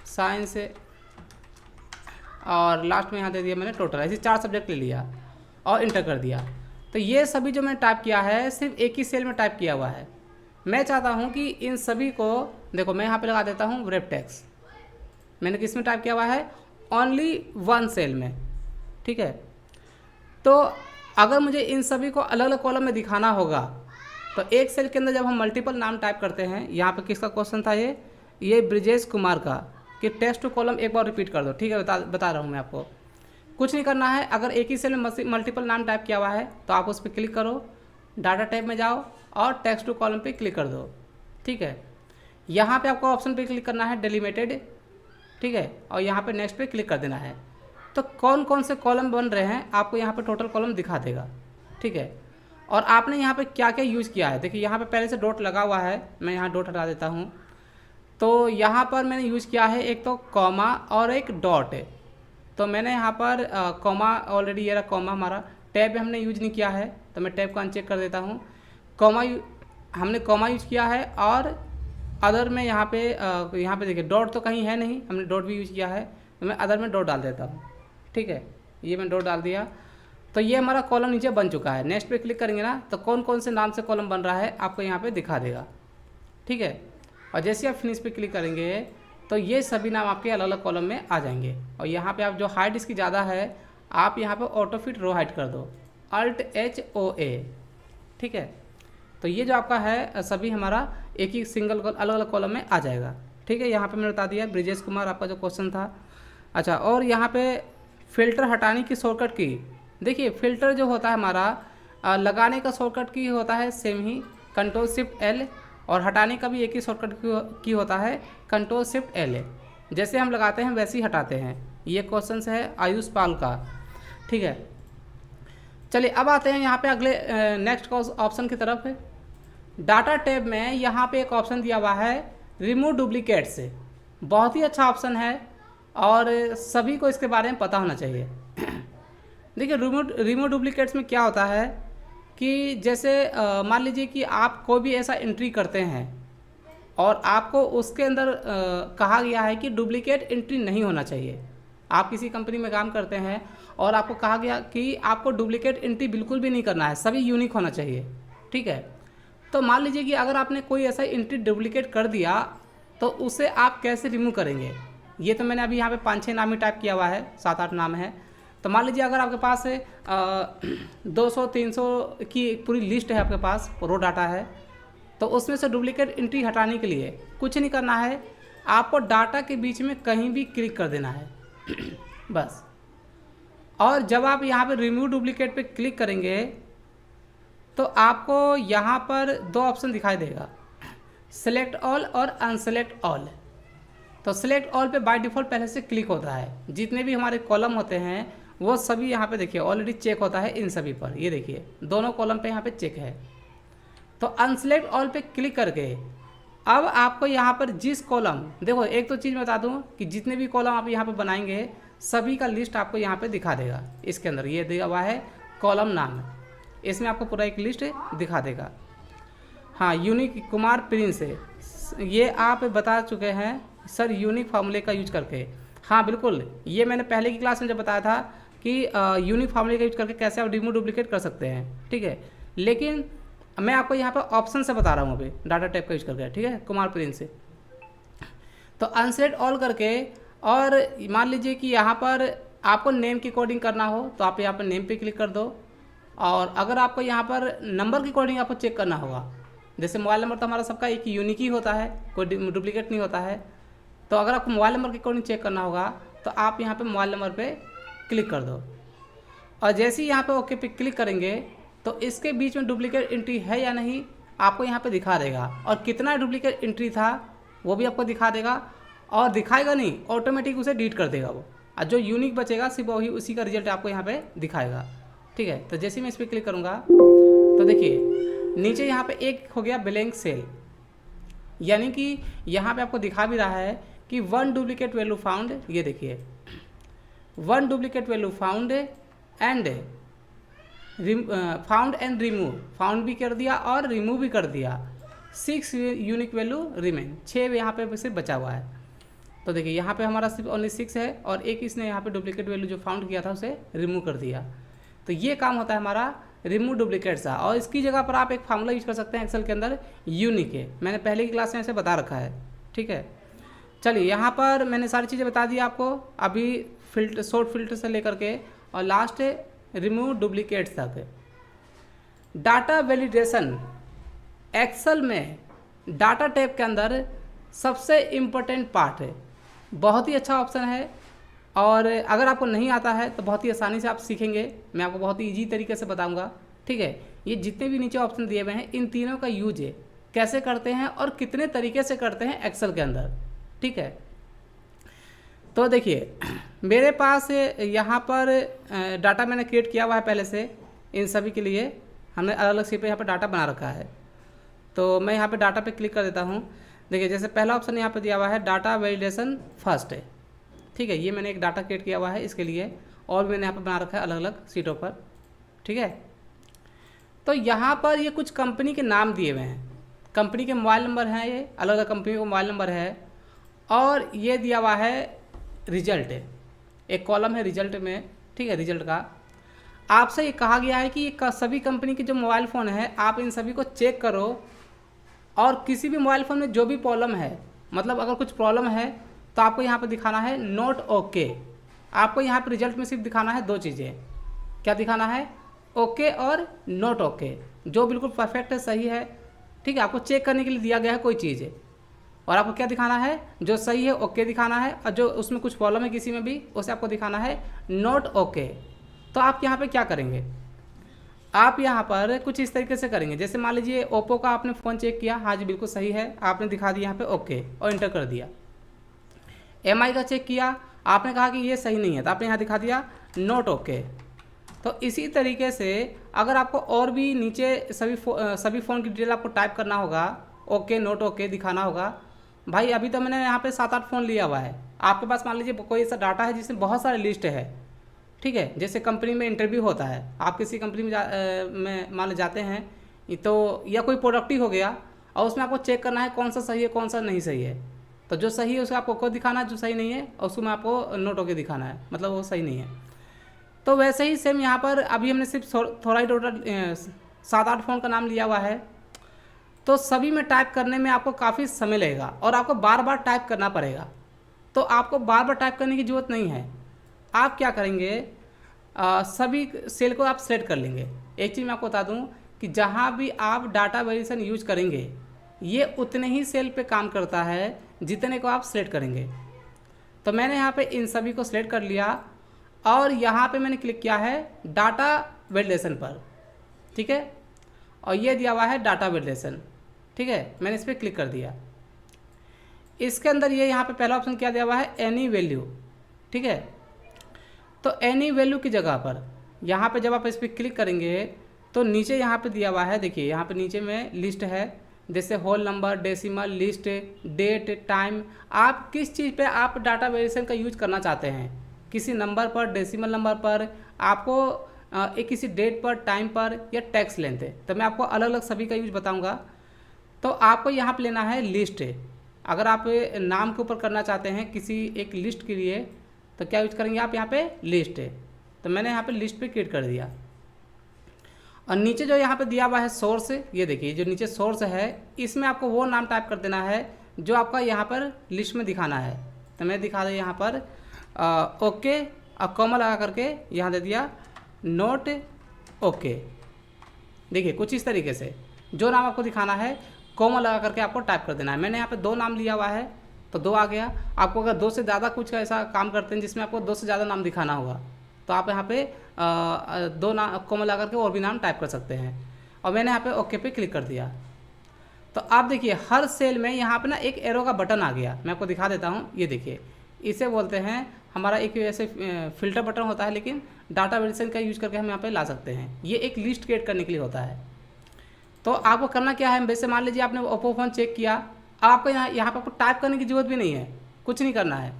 साइंस, और लास्ट में यहाँ दे दिया मैंने टोटल। ऐसे 4 सब्जेक्ट ले लिया और इंटर कर दिया। तो ये सभी जो मैंने टाइप किया है सिर्फ एक ही सेल में टाइप किया हुआ है। मैं चाहता हूँ कि इन सभी को देखो, मैं यहाँ पे लगा देता हूँ रेप टैक्स, मैंने किस में टाइप किया हुआ है, ओनली 1 सेल में, ठीक है। तो अगर मुझे इन सभी को अलग अलग कॉलम में दिखाना होगा तो एक सेल के अंदर जब हम मल्टीपल नाम टाइप करते हैं, यहाँ पे किसका क्वेश्चन था, ये ब्रिजेश कुमार का, कि टेक्स्ट टू कॉलम एक बार रिपीट कर दो, ठीक है, बता रहा हूँ मैं आपको। कुछ नहीं करना है, अगर एक ही सेल में मल्टीपल नाम टाइप किया हुआ है तो आप उस पर क्लिक करो, डाटा टाइप में जाओ और टेक्स्ट टू कॉलम पे क्लिक कर दो, ठीक है। यहाँ पे आपको ऑप्शन पे क्लिक करना है डिलीमिटेड, ठीक है, और यहाँ पे नेक्स्ट पे क्लिक कर देना है। तो कौन कौन से कॉलम बन रहे हैं आपको यहाँ पे टोटल कॉलम दिखा देगा, ठीक है। और आपने यहाँ पे क्या क्या यूज़ किया है, देखिए यहाँ पे पहले से डॉट लगा हुआ है, मैं यहाँ डॉट हटा देता हूँ। तो यहाँ पर मैंने यूज़ किया है एक तो कॉमा और एक डॉट है। तो मैंने यहाँ पर कॉमा ऑलरेडी ये रहा कॉमा हमारा, टैब हमने यूज नहीं किया है तो मैं टैब को अनचेक कर देता हूँ। हमने कॉमा यूज किया है और अदर में यहाँ पे देखिए डॉट तो कहीं है नहीं, हमने डॉट भी यूज किया है तो मैं अदर में डॉट डाल देता हूँ, ठीक है। ये मैं डॉट डाल दिया तो ये हमारा कॉलम नीचे बन चुका है। नेक्स्ट पे क्लिक करेंगे ना तो कौन कौन से नाम से कॉलम बन रहा है आपको यहाँ पे दिखा देगा, ठीक है। और जैसे आप फिनिश पे क्लिक करेंगे तो ये सभी नाम आपके अलग अलग कॉलम में आ जाएंगे। और यहाँ पे आप जो हाइट इसकी ज़्यादा है आप यहाँ पे ऑटो फिट रो हाइट कर दो, Alt+HOA, ठीक है। तो ये जो आपका है सभी हमारा एक ही सिंगल अलग अलग कॉलम में आ जाएगा, ठीक है। यहाँ पे मैंने बता दिया ब्रिजेश कुमार आपका जो क्वेश्चन था। अच्छा, और यहाँ पे फ़िल्टर हटाने की शॉर्टकट की, देखिए फ़िल्टर जो होता है हमारा लगाने का शॉर्टकट की होता है सेम ही Ctrl+Shift+L, और हटाने का भी एक ही शॉर्टकट की होता है Ctrl+Shift+L। जैसे हम लगाते हैं वैसे ही हटाते हैं। ये क्वेश्चन है आयुष पाल का, ठीक है। चलिए अब आते हैं यहाँ पे अगले नेक्स्ट ऑप्शन की तरफ। डाटा टैब में यहाँ पे एक ऑप्शन दिया हुआ है रिमूव डुप्लीकेट से, बहुत ही अच्छा ऑप्शन है और सभी को इसके बारे में पता होना चाहिए। देखिए रिमूव डुप्लीकेट्स में क्या होता है कि जैसे मान लीजिए कि आप कोई भी ऐसा एंट्री करते हैं और आपको उसके अंदर कहा गया है कि डुप्लीकेट एंट्री नहीं होना चाहिए। आप किसी कंपनी में काम करते हैं और आपको कहा गया कि आपको डुप्लीकेट एंट्री बिल्कुल भी नहीं करना है, सभी यूनिक होना चाहिए, ठीक है। तो मान लीजिए कि अगर आपने कोई ऐसा एंट्री डुप्लीकेट कर दिया तो उसे आप कैसे रिमूव करेंगे। ये तो मैंने अभी यहाँ पे 5-6 नाम ही टाइप किया हुआ है, 7-8 नाम है। तो मान लीजिए अगर आपके पास 200-300 की पूरी लिस्ट है आपके पास, रो डाटा है, तो उसमें से डुप्लीकेट एंट्री हटाने के लिए कुछ नहीं करना है, आपको डाटा के बीच में कहीं भी क्लिक कर देना है बस। और जब आप यहाँ पे रिमूव डुप्लीकेट पे क्लिक करेंगे तो आपको यहाँ पर 2 ऑप्शन दिखाई देगा, सेलेक्ट ऑल और अनसेलेक्ट ऑल। तो सेलेक्ट ऑल पे बाय डिफ़ॉल्ट पहले से क्लिक होता है, जितने भी हमारे कॉलम होते हैं वो सभी यहाँ पे देखिए ऑलरेडी चेक होता है इन सभी पर। ये देखिए दोनों कॉलम पे यहाँ पे चेक है। तो अनसेलेक्ट ऑल पे क्लिक करके अब आपको यहाँ पर जिस कॉलम, देखो एक तो चीज़ बता दूँ कि जितने भी कॉलम आप यहाँ पे बनाएंगे सभी का लिस्ट आपको यहाँ पे दिखा देगा। इसके अंदर ये दिया हुआ है कॉलम नाम, इसमें आपको पूरा एक लिस्ट दिखा देगा। हाँ, यूनिक कुमार प्रिंस है, ये आप बता चुके हैं सर यूनिक फार्मूले का यूज करके। हाँ बिल्कुल, ये मैंने पहले की क्लास में जब बताया था कि यूनिक फार्मूले का यूज करके कैसे आप रिमूव डुप्लीकेट कर सकते हैं, ठीक है। लेकिन मैं आपको यहाँ पर ऑप्शन से बता रहा हूँ अभी डाटा टाइप का यूज करके, ठीक है, कुमार प्रिंस से। तो अनसेलेक्ट ऑल करके, और मान लीजिए कि यहाँ पर आपको नेम की कोडिंग करना हो तो आप यहाँ पर नेम पे क्लिक कर दो। और अगर आपको यहाँ पर नंबर की कोडिंग आपको चेक करना होगा, जैसे मोबाइल नंबर तो हमारा सबका एक यूनिक ही होता है, कोई डुप्लीकेट नहीं होता है। तो अगर आपको मोबाइल नंबर की कोडिंग चेक करना होगा तो आप यहाँ पे मोबाइल नंबर पे क्लिक कर दो। और जैसे ही यहाँ पे ओके पे क्लिक करेंगे तो इसके बीच में डुप्लीकेट एंट्री है या नहीं आपको यहाँ पे दिखा देगा, और कितना डुप्लीकेट एंट्री था वो भी आपको दिखा देगा। और दिखाएगा नहीं, ऑटोमेटिक उसे डिलीट कर देगा वो, और जो यूनिक बचेगा सिर्फ वही उसी का रिजल्ट आपको यहाँ पे दिखाएगा, ठीक है। तो जैसे मैं इस पर क्लिक करूँगा तो देखिए नीचे यहाँ पे एक हो गया ब्लैंक सेल, यानी कि यहाँ पे आपको दिखा भी रहा है कि 1 डुप्लीकेट वैल्यू फाउंड। ये देखिए 1 duplicate value found and found and remove, found भी कर दिया और रिमूव भी कर दिया। 6 यूनिक वैल्यू रिमेन, 6 यहाँ पे सिर्फ बचा हुआ है। तो देखिए यहाँ पे हमारा सिर्फ ओनली 6 है और एक इसने यहाँ पे डुप्लीकेट वैल्यू जो फाउंड किया था उसे रिमूव कर दिया। तो ये काम होता है हमारा रिमूव डुप्लीकेट सा। और इसकी जगह पर आप एक फार्मूला यूज कर सकते हैं एक्सेल के अंदर, यूनिक है, मैंने पहले की क्लास में ऐसे बता रखा है, ठीक है। चलिए यहाँ पर मैंने सारी चीज़ें बता दी आपको, अभी शॉर्ट फिल्टर से लेकर के और लास्ट रिमूव डुप्लीकेट तक। डाटा वैलिडेशन एक्सेल में डाटा टाइप के अंदर सबसे इम्पोर्टेंट पार्ट है। बहुत ही अच्छा ऑप्शन है। और अगर आपको नहीं आता है तो बहुत ही आसानी से आप सीखेंगे, मैं आपको बहुत ही ईजी तरीके से बताऊंगा। ठीक है, ये जितने भी नीचे ऑप्शन दिए हुए हैं इन तीनों का यूज है कैसे करते हैं और कितने तरीके से करते हैं एक्सेल के अंदर। ठीक है, तो देखिए मेरे पास यहाँ पर डाटा मैंने क्रिएट किया हुआ है पहले से। इन सभी के लिए हमने अलग अलग शीट पे यहाँ पर डाटा बना रखा है। तो मैं यहाँ पे डाटा पे क्लिक कर देता हूँ। देखिए जैसे पहला ऑप्शन यहाँ पे दिया हुआ है डाटा वैलिडेशन फर्स्ट है। ठीक है, ये मैंने एक डाटा क्रिएट किया हुआ है इसके लिए, और मैंने यहाँ पे बना रखा है अलग अलग सीटों पर। ठीक है, तो यहाँ पर ये कुछ कंपनी के नाम दिए हुए हैं, कंपनी के मोबाइल नंबर हैं, ये अलग अलग कंपनी का मोबाइल नंबर है, और ये दिया हुआ है रिजल्ट है, एक कॉलम है रिजल्ट में। ठीक है, रिजल्ट का आपसे ये कहा गया है कि ये सभी कंपनी के जो मोबाइल फ़ोन है आप इन सभी को चेक करो, और किसी भी मोबाइल फ़ोन में जो भी प्रॉब्लम है, मतलब अगर कुछ प्रॉब्लम है तो आपको यहाँ पर दिखाना है नोट ओके। आपको यहाँ पर रिजल्ट में सिर्फ दिखाना है दो चीज़ें, क्या दिखाना है, ओके और नोट ओके। जो बिल्कुल परफेक्ट है, सही है, ठीक है, आपको चेक करने के लिए दिया गया है कोई चीज़ है, और आपको क्या दिखाना है, जो सही है ओके दिखाना है, और जो उसमें कुछ प्रॉब्लम है किसी में भी उसे आपको दिखाना है नोट ओके। तो आप यहाँ पे क्या करेंगे, आप यहाँ पर कुछ इस तरीके से करेंगे। जैसे मान लीजिए ओप्पो का आपने फ़ोन चेक किया, हाँ जी बिल्कुल सही है, आपने दिखा दिया यहाँ पे ओके और इंटर कर दिया। एमआई का चेक किया, आपने कहा कि ये सही नहीं है, तो आपने यहाँ दिखा दिया नोट ओके। तो इसी तरीके से अगर आपको और भी नीचे सभी फ़ोन की डिटेल आपको टाइप करना होगा, ओके नोट ओके दिखाना होगा। भाई अभी तो मैंने यहाँ पे 7-8 फ़ोन लिया हुआ है, आपके पास मान लीजिए कोई ऐसा डाटा है जिसमें बहुत सारे लिस्ट है। ठीक है, जैसे कंपनी में इंटरव्यू होता है, आप किसी कंपनी में मान लो जाते हैं, तो या कोई प्रोडक्ट ही हो गया, और उसमें आपको चेक करना है कौन सा सही है कौन सा नहीं सही है। तो जो सही है उसको आपको को दिखाना है, जो सही नहीं है और उसमें आपको नोट ओके दिखाना है, मतलब वो सही नहीं है। तो वैसे ही सेम यहाँ पर अभी हमने सिर्फ थोड़ा ही टोटल 7-8 फ़ोन का नाम लिया हुआ है, तो सभी में टाइप करने में आपको काफ़ी समय लगेगा और आपको बार बार टाइप करना पड़ेगा। तो आपको बार बार टाइप करने की ज़रूरत नहीं है। आप क्या करेंगे, सभी सेल को आप सेलेक्ट कर लेंगे। एक चीज़ मैं आपको बता दूं कि जहां भी आप डाटा वेरिएशन यूज करेंगे ये उतने ही सेल पे काम करता है जितने को आप सेलेक्ट करेंगे। तो मैंने यहाँ पे इन सभी को सिलेक्ट कर लिया और यहाँ पे मैंने क्लिक किया है डाटा वैलिडेशन पर। ठीक है, और ये दिया हुआ है डाटा वैलिडेशन। ठीक है, मैंने इस पर क्लिक कर दिया। इसके अंदर ये यहाँ पे पहला ऑप्शन क्या दिया हुआ है, एनी वैल्यू। ठीक है, तो एनी वैल्यू की जगह पर यहाँ पे जब आप इस पर क्लिक करेंगे तो नीचे यहाँ पे दिया हुआ है, देखिए यहाँ पे नीचे में लिस्ट है, जैसे whole number, decimal, list, date, time. आप किस चीज़ पे आप डाटा वेरिएशन का यूज करना चाहते हैं, किसी नंबर पर, डेसिमल नंबर पर, आपको एक किसी डेट पर, टाइम पर, या टैक्स लेंथ है। तो मैं आपको अलग अलग सभी का यूज बताऊँगा। तो आपको यहाँ पर लेना है लिस्ट। अगर आप नाम के ऊपर करना चाहते हैं किसी एक लिस्ट के लिए तो क्या यूज करेंगे आप, यहाँ पे लिस्ट है। तो मैंने यहाँ पे लिस्ट पे क्लिक कर दिया और नीचे जो यहाँ पे दिया हुआ है सोर्स, ये देखिए जो नीचे सोर्स है इसमें आपको वो नाम टाइप कर देना है जो आपका यहाँ पर लिस्ट में दिखाना है। तो मैं दिखा दूँ यहाँ पर ओके और कॉमा लगा करके यहाँ दे दिया नोट ओके। देखिए कुछ इस तरीके से जो नाम आपको दिखाना है कॉमा लगा करके आपको टाइप कर देना है। मैंने यहाँ पे 2 नाम लिया हुआ है तो 2 आ गया। आपको अगर 2 से ज़्यादा कुछ ऐसा काम करते हैं जिसमें आपको 2 से ज़्यादा नाम दिखाना होगा तो आप यहाँ पे 2 नाम कॉमा लगा करके और भी नाम टाइप कर सकते हैं। और मैंने यहाँ पे ओके पे क्लिक कर दिया। तो आप देखिए हर सेल में यहाँ पे ना एक एरो का बटन आ गया। मैं आपको दिखा देता हूँ, ये देखिए इसे बोलते हैं हमारा एक ऐसे फिल्टर बटन होता है, लेकिन डाटा वेरिएशन का यूज करके हम यहाँ पे ला सकते हैं। ये एक लिस्ट क्रिएट करने के लिए होता है। तो आपको करना क्या है, वैसे मान लीजिए आपने ओप्पो फ़ोन चेक किया, आपको यहाँ पर आपको टाइप करने की जरूरत भी नहीं है, कुछ नहीं करना है।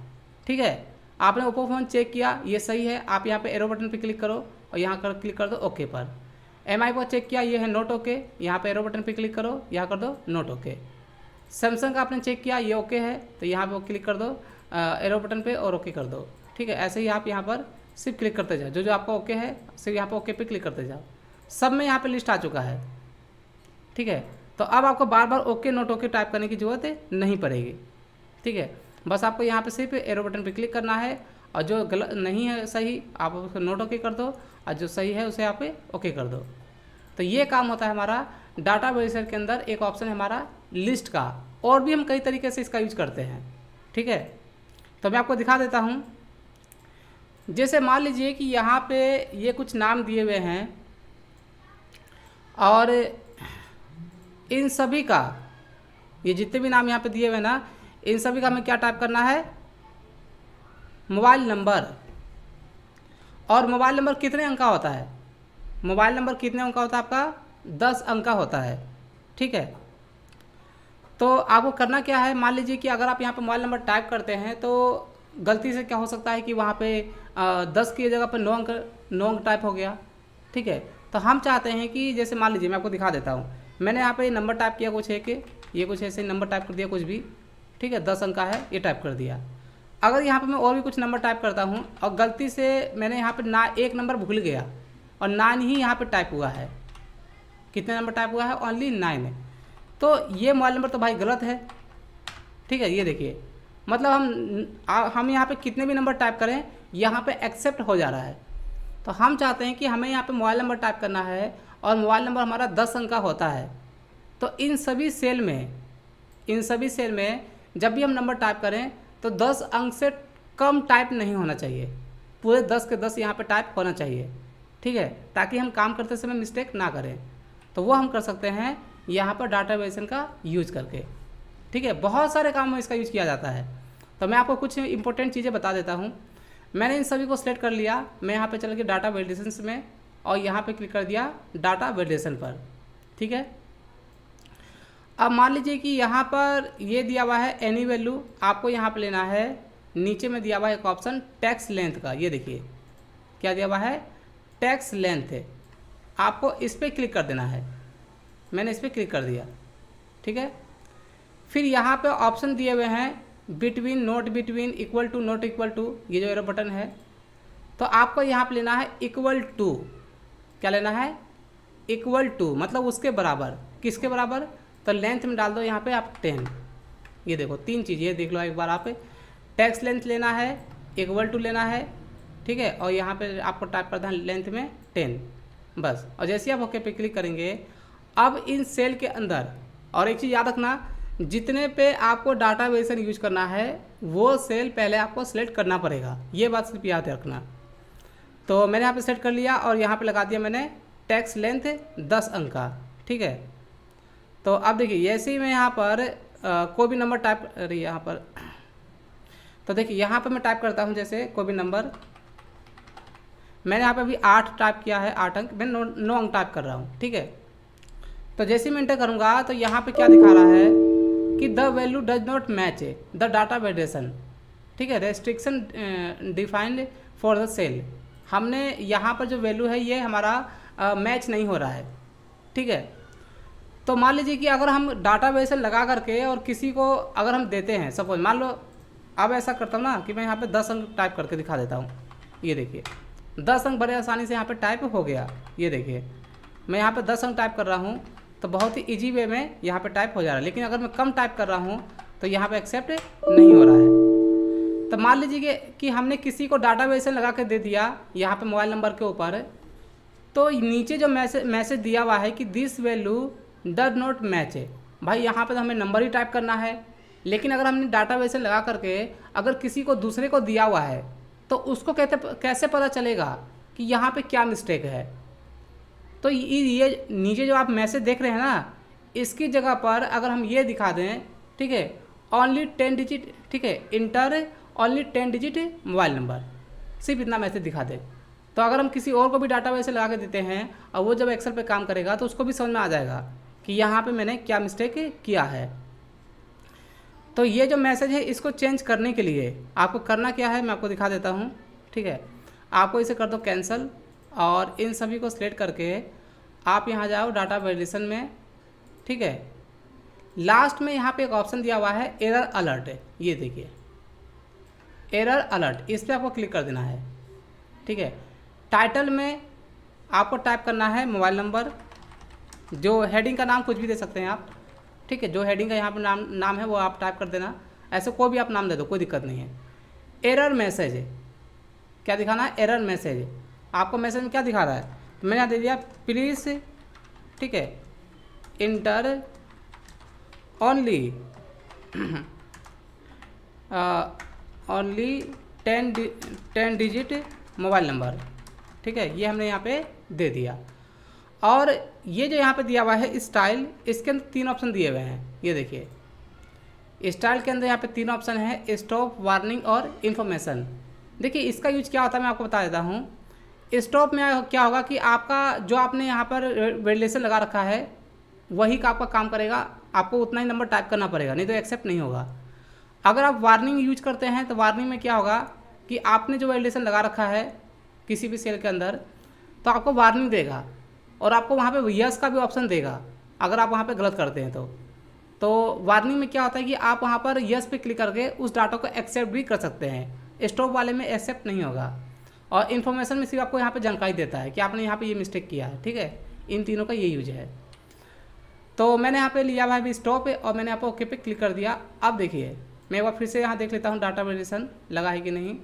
ठीक है, आपने ओप्पो फ़ोन चेक किया, ये सही है, आप यहाँ पे एरो बटन पे क्लिक करो और यहाँ कर क्लिक कर दो ओके पर। एमआई पर चेक किया, ये है नोट ओके, यहाँ पे एरो बटन पे क्लिक करो, यहाँ कर दो नोट ओके। सैमसंग का आपने चेक किया, ये ओके है, तो यहाँ पे क्लिक कर दो एरो बटन पे और ओके कर दो। ठीक है, ऐसे ही आप यहाँ पर सिर्फ क्लिक करते जाओ, जो आपका ओके है सिर्फ यहाँ पर ओके पे क्लिक करते जाओ। सब में यहाँ पर लिस्ट आ चुका है। ठीक है, तो अब आपको बार बार ओके नोट ओके टाइप करने की ज़रूरत नहीं पड़ेगी। ठीक है, बस आपको यहाँ पे सिर्फ एरो बटन पे क्लिक करना है और जो गलत नहीं है सही आप उसको नोट ओके कर दो और जो सही है उसे आप ओके कर दो। तो ये काम होता है हमारा डाटा वेरिएशन के अंदर। एक ऑप्शन है हमारा लिस्ट का, और भी हम कई तरीके से इसका यूज करते हैं। ठीक है, तो मैं आपको दिखा देता हूँ। जैसे मान लीजिए कि यहाँ पे ये कुछ नाम दिए हुए हैं और इन सभी का, ये जितने भी नाम यहाँ पे दिए हुए हैं ना, इन सभी का हमें क्या टाइप करना है, मोबाइल नंबर। और मोबाइल नंबर कितने अंक का होता है, मोबाइल नंबर कितने अंक का होता है आपका, 10 अंक का होता है। ठीक है, तो आपको करना क्या है, मान लीजिए कि अगर आप यहाँ पे मोबाइल नंबर टाइप करते हैं तो गलती से क्या हो सकता है कि वहाँ पे 10 की जगह पर 9 अंक टाइप हो गया। ठीक है, तो हम चाहते हैं कि जैसे मान लीजिए मैं आपको दिखा देता हूँ, मैंने यहाँ पे नंबर टाइप किया कुछ है कि ये कुछ ऐसे नंबर टाइप कर दिया कुछ भी। ठीक है, 10 अंक का है, ये टाइप कर दिया। अगर यहाँ पे मैं और भी कुछ नंबर टाइप करता हूँ और गलती से मैंने यहाँ पे ना एक नंबर भूल गया और 9 ही यहाँ पे टाइप हुआ है, कितने नंबर टाइप हुआ है, ओनली 9, तो ये मोबाइल नंबर तो भाई गलत है। ठीक है, ये देखिए, मतलब हम यहाँ पे कितने भी नंबर टाइप करें यहाँ पे एक्सेप्ट हो जा रहा है। तो हम चाहते हैं कि हमें यहाँ पे मोबाइल नंबर टाइप करना है और मोबाइल नंबर हमारा 10 अंक का होता है। तो इन सभी सेल में जब भी हम नंबर टाइप करें तो 10 अंक से कम टाइप नहीं होना चाहिए, पूरे 10 के 10 यहाँ पे टाइप होना चाहिए। ठीक है, ताकि हम काम करते समय मिस्टेक ना करें। तो वो हम कर सकते हैं यहाँ पर डाटा वेरिएशन का यूज करके। ठीक है, बहुत सारे काम में इसका यूज किया जाता है। तो मैं आपको कुछ इंपॉर्टेंट चीज़ें बता देता हूँ। मैंने इन सभी को सिलेक्ट कर लिया, मैं यहाँ पे चल के डाटा वैलिडेशन में और यहाँ पे क्लिक कर दिया डाटा वैलिडेशन पर। ठीक है, अब मान लीजिए कि यहाँ पर ये दिया हुआ है एनी वैल्यू, आपको यहाँ पे लेना है, नीचे में दिया हुआ है एक ऑप्शन टेक्स्ट लेंथ का, ये देखिए क्या दिया हुआ है, टेक्स्ट लेंथ है, आपको इस पर क्लिक कर देना है। मैंने इस पर क्लिक कर दिया। ठीक है, फिर यहाँ पे ऑप्शन दिए हुए हैं between, not between, equal to, not equal to, ये जो एरो बटन है, तो आपको यहाँ पे लेना है इक्वल टू। क्या लेना है, इक्वल टू, मतलब उसके बराबर। किसके बराबर, तो लेंथ में डाल दो यहाँ पे आप 10। ये देखो 3 चीज़ें देख लो एक बार, आप टेक्स्ट लेंथ लेना है, इक्वल टू लेना है। ठीक है, और यहाँ पे आपको टाइप करना है लेंथ में 10 बस। और जैसे आप ओके पे क्लिक करेंगे, अब इन सेल के अंदर, और एक चीज़ याद रखना, जितने पे आपको डाटा वेरिएशन यूज करना है वो सेल पहले आपको सेलेक्ट करना पड़ेगा, ये बात सिर्फ याद रखना। तो मैंने यहाँ पे सेलेक्ट कर लिया और यहाँ पे लगा दिया मैंने टेक्स्ट लेंथ 10 अंक का। ठीक है, तो अब देखिए जैसे ही मैं यहाँ पर कोई भी नंबर टाइप रही यहाँ पर, तो देखिए यहाँ पर मैं टाइप करता हूँ जैसे कोई भी नंबर, मैंने यहाँ पे अभी 8 टाइप किया है, 8 अंक, मैं 9 अंक टाइप कर रहा हूँ। ठीक है, तो जैसे ही मैं इंटर करूँगा तो यहाँ पे क्या दिखा रहा है कि the value does not match the data validation. ठीक है, restriction defined for the cell, हमने यहाँ पर जो वैल्यू है ये हमारा मैच नहीं हो रहा है। ठीक है, तो मान लीजिए कि अगर हम डाटा वैलिडेशन लगा करके और किसी को अगर हम देते हैं, सपोज मान लो, अब ऐसा करता हूँ ना कि मैं यहाँ पे 10 अंक टाइप करके दिखा देता हूँ। ये देखिए 10 अंक बड़े आसानी से यहाँ पे टाइप हो गया। ये देखिए मैं यहाँ पे 10 अंक टाइप कर रहा हूँ तो बहुत ही इजी वे में यहाँ पे टाइप हो जा रहा है। लेकिन अगर मैं कम टाइप कर रहा हूँ तो यहाँ पे एक्सेप्ट नहीं हो रहा है। तो मान लीजिए कि हमने किसी को डाटा वेरिएशन लगा के दे दिया यहाँ पे मोबाइल नंबर के ऊपर, तो नीचे जो मैसेज दिया हुआ है कि this value does not match है, भाई यहाँ पे तो हमें नंबर ही टाइप करना है। लेकिन अगर हमने डाटा वेरिएशन लगा करके अगर किसी को दूसरे को दिया हुआ है तो उसको कैसे पता चलेगा कि यहाँ पे क्या मिस्टेक है। तो ये नीचे जो आप मैसेज देख रहे हैं ना, इसकी जगह पर अगर हम ये दिखा दें, ठीक है, ओनली 10 डिजिट, ठीक है, inter only 10 digit mobile number, सिर्फ इतना मैसेज दिखा दे, तो अगर हम किसी और को भी डाटा वैसे लगा के देते हैं और वो जब एक्सेल पे काम करेगा तो उसको भी समझ में आ जाएगा कि यहाँ पे मैंने क्या मिस्टेक किया है। तो ये जो मैसेज है इसको चेंज करने के लिए आपको करना क्या है मैं आपको दिखा देता हूँ। ठीक है, आपको इसे कर दो कैंसिल और इन सभी को सिलेक्ट करके आप यहाँ जाओ डाटा वैलिडेशन में। ठीक है, लास्ट में यहाँ पे एक ऑप्शन दिया हुआ है एरर अलर्ट, ये देखिए एरर अलर्ट, इस पर आपको क्लिक कर देना है। ठीक है, टाइटल में आपको टाइप करना है मोबाइल नंबर, जो हेडिंग का नाम कुछ भी दे सकते हैं आप। ठीक है, जो हेडिंग का यहाँ पर नाम है वो आप टाइप कर देना, ऐसे कोई भी आप नाम दे दो, कोई दिक्कत नहीं है। एरर मैसेज है, क्या दिखाना है, एरर मैसेज, आपको मैसेज में क्या दिखा रहा है, तो मैंने यहाँ दे दिया प्लीज़, ठीक है, inter only only 10 digit mobile number, ठीक है, ये हमने यहाँ पे दे दिया। और ये जो यहाँ पे दिया हुआ है स्टाइल, इसके अंदर 3 ऑप्शन दिए हुए हैं, ये देखिए स्टाइल के अंदर यहाँ पे 3 ऑप्शन है, स्टॉप, वार्निंग और इन्फॉर्मेशन। देखिए इसका यूज क्या होता है मैं आपको बता देता हूँ। स्टॉप में क्या होगा कि आपका जो आपने यहाँ पर वेरिएशन लगा रखा है वही का आपका काम करेगा, आपको उतना ही नंबर टाइप करना पड़ेगा, नहीं तो एक्सेप्ट नहीं होगा। अगर आप वार्निंग यूज करते हैं तो वार्निंग में क्या होगा कि आपने जो वेरिएशन लगा रखा है किसी भी सेल के अंदर, तो आपको वार्निंग देगा और आपको वहाँ पे यस का भी ऑप्शन देगा अगर आप वहाँ पे गलत करते हैं तो वार्निंग में क्या होता है कि आप वहाँ पर यस पे क्लिक करके उस डाटा को एक्सेप्ट भी कर सकते हैं। स्टॉप वाले में एक्सेप्ट नहीं होगा। और इन्फॉर्मेशन में सिर्फ आपको यहाँ पे जानकारी देता है कि आपने यहाँ पे ये मिस्टेक किया है, ठीक है। इन तीनों का ये यूज है। तो मैंने यहाँ पे लिया भाई स्टॉप और मैंने यहाँ पे ओके पे क्लिक कर दिया। अब देखिए मैं एक बार फिर से यहाँ देख लेता हूँ डाटा वेरिएशन लगा है कि नहीं,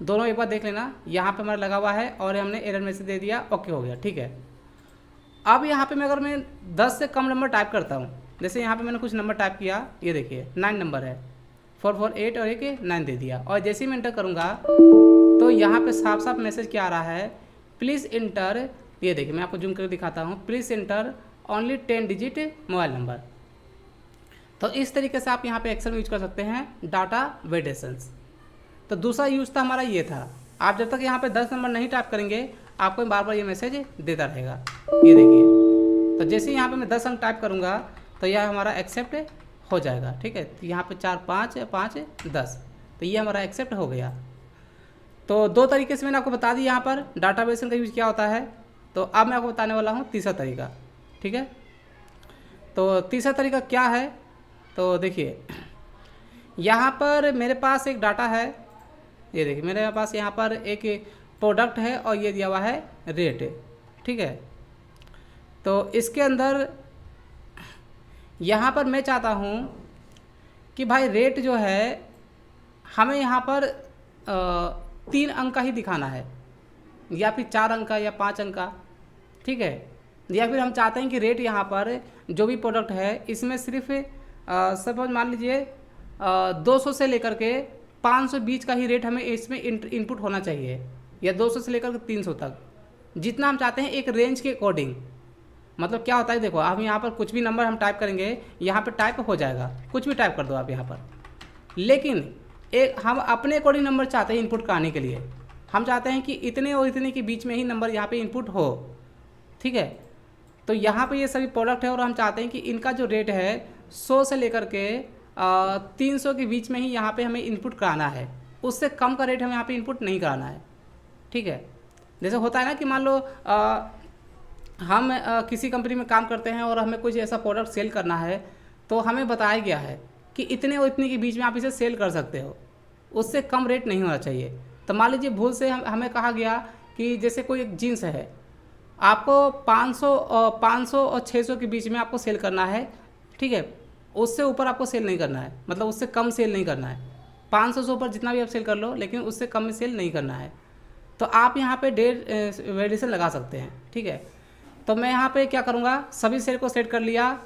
दोनों एक बार देख लेना। यहाँ पे हमारा लगा हुआ है और हमने एरर मैसेज दे दिया, ओके हो गया, ठीक है। अब यहाँ पे अगर मैं 10 से कम नंबर टाइप करता हूँ, जैसे यहाँ पे मैंने कुछ नंबर टाइप किया, ये देखिए 9 नंबर है, 448 और एक 9 दे दिया, और जैसे ही मैं इंटर करूँगा तो यहाँ पे साफ साफ मैसेज क्या आ रहा है, प्लीज़ इंटर, ये देखिए मैं आपको जूम करके दिखाता हूँ, please inter only 10 digit mobile number. तो इस तरीके से आप यहाँ पे एक्सेल में यूज कर सकते हैं डाटा वेरिएशंस। तो दूसरा यूज़ था हमारा ये था, आप जब तक यहाँ पे 10 नंबर नहीं टाइप करेंगे आपको बार बार ये मैसेज देता रहेगा। ये देखिए, तो जैसे यहाँ पे मैं 10 अंक टाइप करूँगा तो यह हमारा एक्सेप्ट हो जाएगा, ठीक है। तो यहाँ पे 4 5 5 10, तो ये हमारा एक्सेप्ट हो गया। तो 2 तरीके से मैंने आपको बता दी यहाँ पर डाटा वेरिएशन का यूज क्या होता है। तो अब मैं आपको बताने वाला हूँ तीसरा तरीका, ठीक है। तो तीसरा तरीका क्या है, तो देखिए यहाँ पर मेरे पास एक डाटा है, ये देखिए मेरे पास यहाँ पर एक प्रोडक्ट है और ये दिया हुआ है रेट, ठीक है। तो इसके अंदर यहाँ पर मैं चाहता हूँ कि भाई रेट जो है हमें यहाँ पर 3 अंक का ही दिखाना है, या फिर 4 अंक का या 5 अंक का, ठीक है। या फिर हम चाहते हैं कि रेट यहाँ पर जो भी प्रोडक्ट है इसमें सिर्फ सपोज मान लीजिए 200 से लेकर के 500 बीच का ही रेट हमें इसमें इनपुट होना चाहिए, या 200 से लेकर के 300 तक, जितना हम चाहते हैं एक रेंज के अकॉर्डिंग। मतलब क्या होता है, देखो हम यहाँ पर कुछ भी नंबर हम टाइप करेंगे यहाँ पर टाइप हो जाएगा, कुछ भी टाइप कर दो आप यहाँ पर, लेकिन एक हम अपने अकॉर्डिंग नंबर चाहते हैं इनपुट कराने के लिए। हम चाहते हैं कि इतने और इतने के बीच में ही नंबर यहाँ पे इनपुट हो, ठीक है। तो यहाँ पे ये सभी प्रोडक्ट है और हम चाहते हैं कि इनका जो रेट है 100 से लेकर के 300 के बीच में ही यहाँ पे हमें इनपुट कराना है, उससे कम का रेट हमें यहाँ पे इनपुट नहीं कराना है, ठीक है। जैसे होता है ना कि मान लो हम किसी कंपनी में काम करते हैं और हमें कुछ ऐसा प्रोडक्ट सेल करना है, तो हमें बताया गया है कि इतने और इतने के बीच में आप इसे सेल कर सकते हो, उससे कम रेट नहीं होना चाहिए। तो मान लीजिए भूल से हमें कहा गया कि जैसे कोई एक जीन्स है, आपको 500 और 600 के बीच में आपको सेल करना है, ठीक है। उससे ऊपर आपको सेल नहीं करना है, मतलब उससे कम सेल नहीं करना है। 500 से ऊपर जितना भी आप सेल कर लो, लेकिन उससे कम में सेल नहीं करना है। तो आप यहाँ पे वेरिएशन लगा सकते हैं, ठीक है। तो मैं यहाँ पे क्या करूँगा, सभी सेल को सेट कर लिया,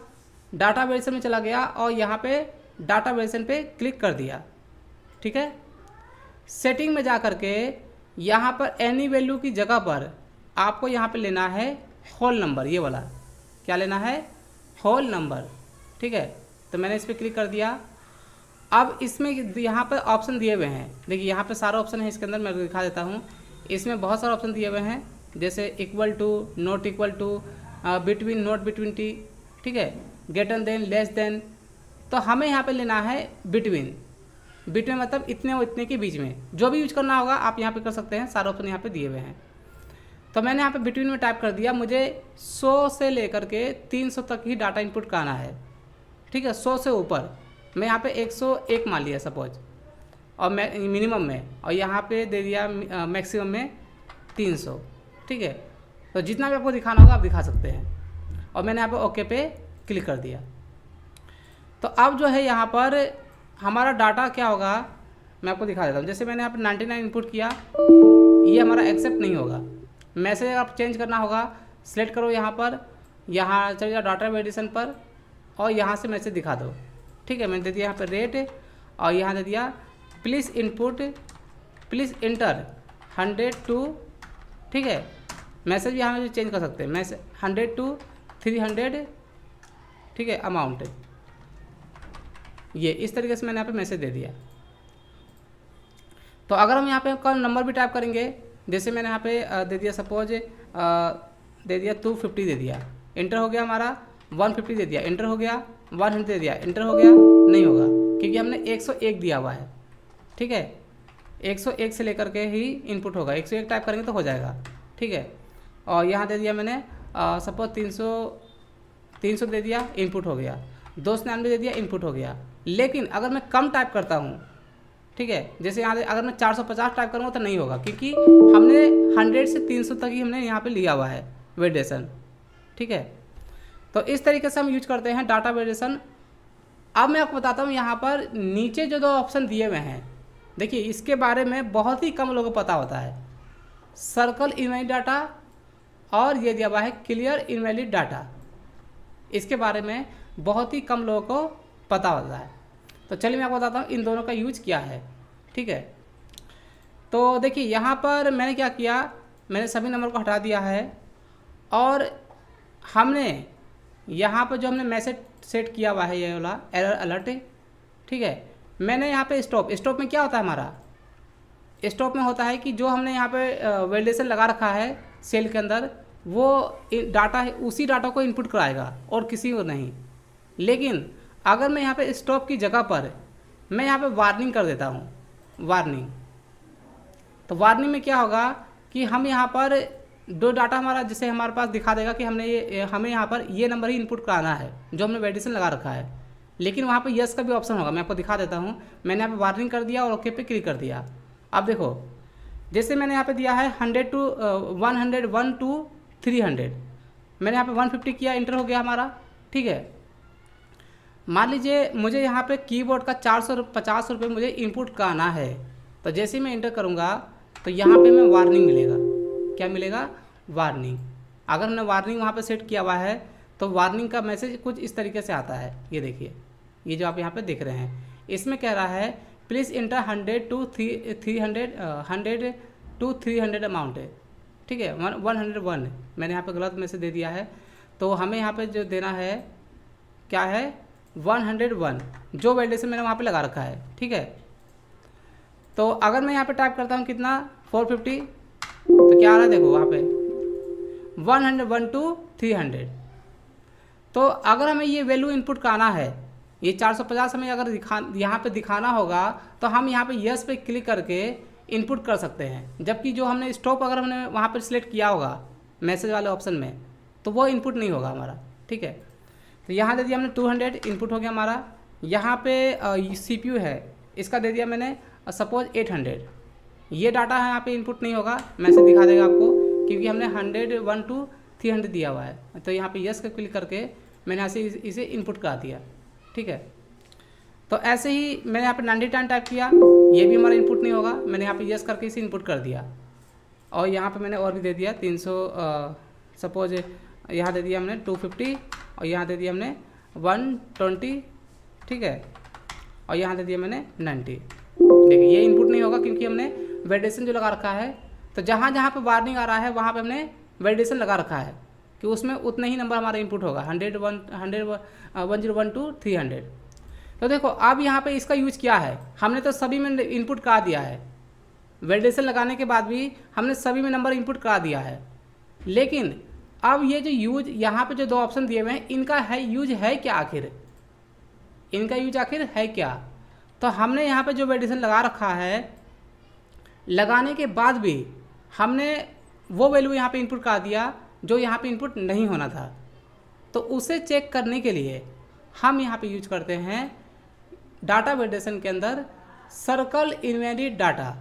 डाटा वेरिएशन में चला गया और यहाँ पे डाटा वेरिएशन पे क्लिक कर दिया, ठीक है। सेटिंग में जा कर के यहाँ पर एनी वैल्यू की जगह पर आपको यहाँ पे लेना है होल नंबर, ये वाला क्या लेना है, होल नंबर, ठीक है। तो मैंने इस पर क्लिक कर दिया। अब इसमें यहाँ पर ऑप्शन दिए हुए हैं, देखिए यहाँ पे सारे ऑप्शन है, इसके अंदर मैं दिखा देता हूँ। इसमें बहुत सारे ऑप्शन दिए हुए हैं, जैसे equal to, not equal to, between, not between टी, ठीक है, ग्रेटर देन, लेस देन। तो हमें यहाँ पे लेना है बिटवीन। बिटवीन मतलब इतने और इतने के बीच में, जो भी यूज करना होगा आप यहाँ पे कर सकते हैं, सारे ऑप्शन यहाँ पे दिए हुए हैं। तो मैंने यहाँ पे बिटवीन में टाइप कर दिया, मुझे 100 से लेकर के 300 तक ही डाटा इनपुट कराना है, ठीक है। 100 से ऊपर मैं यहाँ पे 101 मान लिया सपोज, और मैं मिनिमम में, और यहाँ पे दे दिया मैक्सिमम में 300, ठीक है। तो जितना भी आपको दिखाना होगा आप दिखा सकते हैं, और मैंने यहाँ पे ओके पे क्लिक कर दिया। तो अब जो है यहाँ पर हमारा डाटा क्या होगा मैं आपको दिखा देता हूँ। जैसे मैंने यहाँ पे 99 इनपुट किया, ये हमारा एक्सेप्ट नहीं होगा। मैसेज आप चेंज करना होगा, सिलेक्ट करो यहाँ पर, यहाँ चले जाओ डाटा वेरिएशन पर और यहाँ से मैसेज दिखा दो, ठीक है। मैंने दे दिया यहाँ पर रेट और यहाँ दे दिया प्लीज़ इंटर 100 टू, ठीक है, मैसेज यहाँ में चेंज कर सकते हैं, मैसेज 100 टू 300, ठीक है, अमाउंट, ये इस तरीके से मैंने यहाँ पे मैसेज दे दिया। तो अगर हम यहाँ पे कल नंबर भी टाइप करेंगे, जैसे मैंने यहाँ पे दे दिया, सपोज दे दिया 250 दे दिया, इंटर हो गया हमारा, 150 दे दिया, इंटर हो गया, 100 दे दिया, इंटर हो गया, नहीं होगा क्योंकि हमने 101 दिया हुआ है, ठीक है, 101 से लेकर के ही इनपुट होगा, 101 टाइप करेंगे तो हो जाएगा, ठीक है। और यहाँ दे दिया मैंने सपोज 300 दे दिया, इनपुट हो गया, 299 दे दिया, इनपुट हो गया। लेकिन अगर मैं कम टाइप करता हूँ, ठीक है, जैसे यहाँ अगर मैं 450 टाइप करूँगा तो नहीं होगा क्योंकि हमने 100 से 300 तक ही हमने यहाँ पे लिया हुआ है वैलिडेशन, ठीक है। तो इस तरीके से हम यूज करते हैं डाटा वैलिडेशन। अब मैं आपको बताता हूँ यहाँ पर नीचे जो 2 ऑप्शन दिए हुए हैं, देखिए इसके बारे में बहुत ही कम लोगों को पता होता है, सर्कल इनवैलिड डाटा और ये दिया हुआ है क्लियर इनवैलिड डाटा, इसके बारे में बहुत ही कम लोगों को पता होता है। तो चलिए मैं आपको बताता हूँ इन दोनों का यूज क्या है, ठीक है। तो देखिए यहाँ पर मैंने क्या किया, मैंने सभी नंबर को हटा दिया है और हमने यहाँ पर जो हमने मैसेज सेट किया हुआ है ये वाला एरर अलर्ट, ठीक है, मैंने यहाँ पे स्टॉप में क्या होता है हमारा, स्टॉप में होता है कि जो हमने यहाँ पे वैलिडेशन लगा रखा है सेल के अंदर, वो डाटा है, उसी डाटा को इनपुट कराएगा और किसी को नहीं। लेकिन अगर मैं यहाँ पे स्टॉप की जगह पर मैं यहाँ पे वार्निंग कर देता हूँ, वार्निंग, तो वार्निंग में क्या होगा कि हम यहाँ पर 2 डाटा हमारा जैसे हमारे पास दिखा देगा कि हमें यहाँ पर ये नंबर ही इनपुट कराना है जो हमने वैलिडेशन लगा रखा है। लेकिन वहाँ पे यस का भी ऑप्शन होगा, मैं आपको दिखा देता हूँ। मैंने यहाँ पे वार्निंग कर दिया और ओके पे क्लिक कर दिया। अब देखो जैसे मैंने यहाँ पे दिया है 100 टू 101 टू 300, मैंने यहाँ पे 150 किया, इंटर हो गया हमारा, ठीक है। मान लीजिए मुझे यहाँ पे कीबोर्ड का 450 रुपये मुझे इनपुट कराना है, तो जैसे ही मैं इंटर करूँगा तो यहाँ पे मैं वार्निंग मिलेगा, क्या मिलेगा, वार्निंग। अगर हमने वार्निंग वहाँ पे सेट किया हुआ है तो वार्निंग का मैसेज कुछ इस तरीके से आता है, ये देखिए, ये जो आप यहाँ पे देख रहे हैं, इसमें कह रहा है प्लीज़ इंटर 100 टू 300 अमाउंट है, ठीक है, 101 मैंने यहाँ पे गलत मैसेज दे दिया है। तो हमें यहाँ पे जो देना है क्या है, 101 जो वैलिडेशन मैंने वहाँ पे लगा रखा है, ठीक है। तो अगर मैं यहाँ पे टाइप करता हूँ कितना 450, तो क्या आ रहा है देखो वहाँ पे 101 टू 300। तो अगर हमें ये वैल्यू इनपुट कराना है, ये 450 हमें अगर यहाँ पे दिखाना होगा तो हम यहाँ पे यस पे क्लिक करके इनपुट कर सकते हैं। जबकि जो हमने स्टॉप अगर हमने वहाँ पर सिलेक्ट किया होगा मैसेज वाले ऑप्शन में तो वो इनपुट नहीं होगा हमारा, ठीक है। तो यहाँ दे दिया हमने 200, इनपुट हो गया हमारा। यहाँ पे CPU है, इसका दे दिया मैंने सपोज 800, ये डाटा है यहाँ पे इनपुट नहीं होगा, मैसेज दिखा देगा आपको क्योंकि हमने 101 टू 300 दिया हुआ है। तो यहाँ पे यस का क्लिक करके मैंने यहाँ से इसे इनपुट करा दिया, ठीक है। तो ऐसे ही मैंने यहाँ पे 99 टाइप किया, ये भी हमारा इनपुट नहीं होगा, मैंने यहाँ पे यस करके इसे इनपुट कर दिया। और यहाँ पे मैंने और भी दे दिया 300, सपोज यहाँ दे दिया हमने 250 और यहाँ दे दिया हमने 120, ठीक है, और यहाँ दे दिया मैंने 90। देखिए ये इनपुट नहीं होगा क्योंकि हमने वैलिडेशन जो लगा रखा है, तो जहाँ जहाँ पे वार्निंग आ रहा है वहाँ पे हमने वैलिडेशन लगा रखा है कि उसमें उतना ही नंबर हमारा इनपुट होगा, 101 टू 300। तो देखो अब यहाँ पे इसका यूज क्या है, हमने तो सभी में इनपुट करा दिया है, वैलिडेशन लगाने के बाद भी हमने सभी में नंबर इनपुट करा दिया है। लेकिन अब ये जो यूज यहाँ पे जो 2 ऑप्शन दिए हुए हैं, इनका है यूज है क्या आखिर, इनका यूज आखिर है क्या। तो हमने यहाँ पे जो वैलिडेशन लगा रखा है, लगाने के बाद भी हमने वो वैल्यू यहाँ पे इनपुट करा दिया जो यहाँ पे इनपुट नहीं होना था। तो उसे चेक करने के लिए हम यहाँ पे यूज करते हैं डाटा वैलिडेशन के अंदर circle invalid data,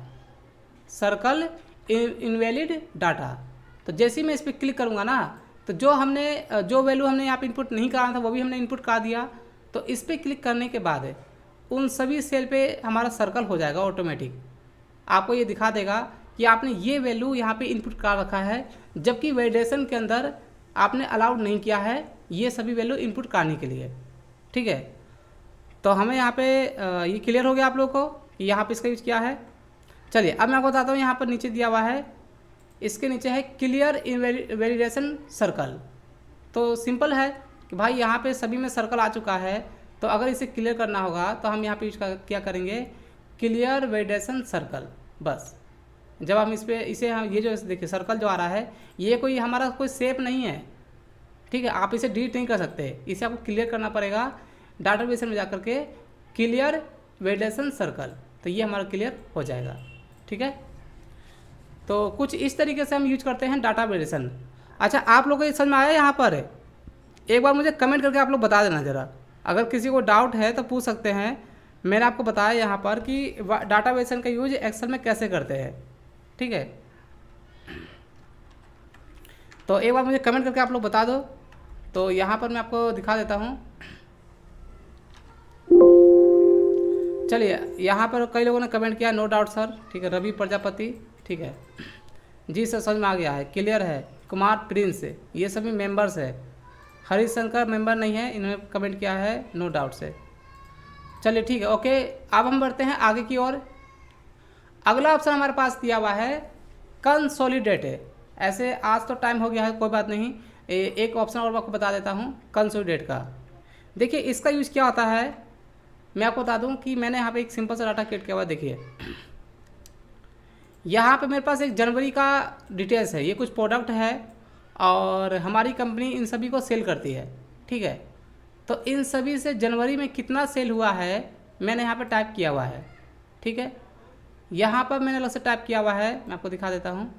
circle invalid data. तो जैसे ही मैं इस पर क्लिक करूँगा ना, तो जो वैल्यू हमने यहाँ पे इनपुट नहीं कराना था वो भी हमने इनपुट करा दिया। तो इस पर क्लिक करने के बाद उन सभी सेल पे हमारा सर्कल हो जाएगा ऑटोमेटिक, आपको ये दिखा देगा कि आपने ये वैल्यू यहाँ पे इनपुट करा रखा है, जबकि वैलिडेशन के अंदर आपने अलाउड नहीं किया है ये सभी वैल्यू इनपुट कराने के लिए, ठीक है। तो हमें यहाँ पे ये क्लियर हो गया आप लोगों को कि यहाँ पे इसका यूज किया है। चलिए अब मैं आपको बताता हूँ, यहाँ पर नीचे दिया हुआ है, इसके नीचे है क्लियर इनवैलिडेशन सर्कल। तो सिंपल है कि भाई यहाँ पे सभी में सर्कल आ चुका है, तो अगर इसे क्लियर करना होगा तो हम यहाँ पे यूज क्या करेंगे, क्लियर वैलिडेशन सर्कल। बस जब हम इसे हम ये जो देखिए सर्कल जो आ रहा है, ये कोई हमारा कोई शेप नहीं है, ठीक है, आप इसे डिलीट नहीं कर सकते, इसे आपको क्लियर करना पड़ेगा डाटाबेस में जाकर के, क्लियर वैलिडेशन सर्कल, तो ये हमारा क्लियर हो जाएगा। ठीक है, तो कुछ इस तरीके से हम यूज करते हैं डाटा वैलिडेशन। अच्छा, आप लोगों को ये समझ में आया यहाँ पर? एक बार मुझे कमेंट करके आप लोग बता देना ज़रा, अगर किसी को डाउट है तो पूछ सकते हैं। मैंने आपको बताया यहाँ पर कि डाटा वैलिडेशन का यूज एक्सेल में कैसे करते हैं। ठीक है, तो एक बार मुझे कमेंट करके आप लोग बता दो। तो यहाँ पर मैं आपको दिखा देता हूँ। चलिए, यहाँ पर कई लोगों ने कमेंट किया, नो डाउट सर। ठीक है, रवि प्रजापति, ठीक है जी सर, समझ में आ गया है, क्लियर है। कुमार प्रिंस, ये सभी मेंबर्स है। हरिशंकर मेंबर नहीं है, इन्होंने कमेंट किया है नो डाउट से। चलिए ठीक है, ओके। अब हम बढ़ते हैं आगे की ओर। अगला ऑप्शन हमारे पास दिया हुआ है कंसोलिडेट। ऐसे आज तो टाइम हो गया है, कोई बात नहीं, एक ऑप्शन और आपको बता देता हूँ कंसोलिडेट का। देखिए इसका यूज़ क्या होता है, मैं आपको बता दूं कि मैंने यहाँ पे एक सिंपल सा डाटा क्रिएट किया हुआ। देखिए यहाँ पे मेरे पास एक जनवरी का डिटेल्स है, ये कुछ प्रोडक्ट है और हमारी कंपनी इन सभी को सेल करती है। ठीक है, तो इन सभी से जनवरी में कितना सेल हुआ है मैंने यहाँ पे टाइप किया हुआ है। ठीक है, यहाँ पर मैंने अलग से टाइप किया हुआ है, मैं आपको दिखा देता हूँ।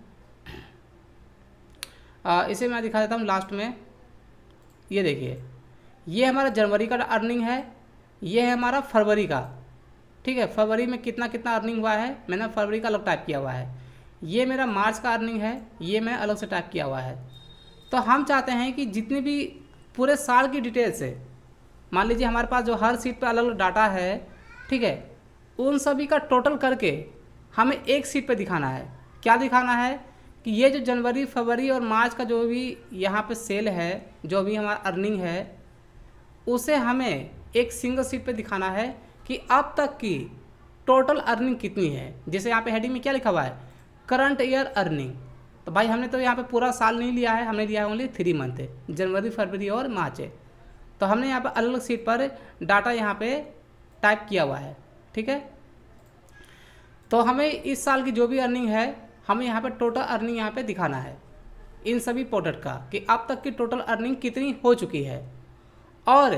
इसे मैं दिखा देता हूँ लास्ट में। ये देखिए, ये हमारा जनवरी का अर्निंग है, ये है हमारा फरवरी का। ठीक है, फरवरी में कितना कितना अर्निंग हुआ है मैंने फरवरी का अलग टाइप किया हुआ है। ये मेरा मार्च का अर्निंग है, ये मैं अलग से टाइप किया हुआ है। तो हम चाहते हैं कि जितनी भी पूरे साल की डिटेल्स है, मान लीजिए हमारे पास जो हर सीट पे अलग अलग डाटा है, ठीक है, उन सभी का टोटल करके हमें एक सीट पे दिखाना है। क्या दिखाना है कि ये जो जनवरी फरवरी और मार्च का जो भी यहाँ पे सेल है, जो भी हमारा अर्निंग है, उसे हमें एक सिंगल सीट पे दिखाना है कि अब तक की टोटल अर्निंग कितनी है। जैसे यहाँ पे हेडिंग में क्या लिखा हुआ है, करंट ईयर अर्निंग। तो भाई हमने तो यहाँ पे पूरा साल नहीं लिया है, हमने लिया है ओनली 3 मंथ, जनवरी फरवरी और मार्च है। तो हमने यहाँ पे अलग अलग सीट पर डाटा यहाँ पे टाइप किया हुआ है। ठीक है, तो हमें इस साल की जो भी अर्निंग है हमें यहाँ पे टोटल अर्निंग यहाँ पे दिखाना है इन सभी प्रोडक्ट का, कि अब तक की टोटल अर्निंग कितनी हो चुकी है। और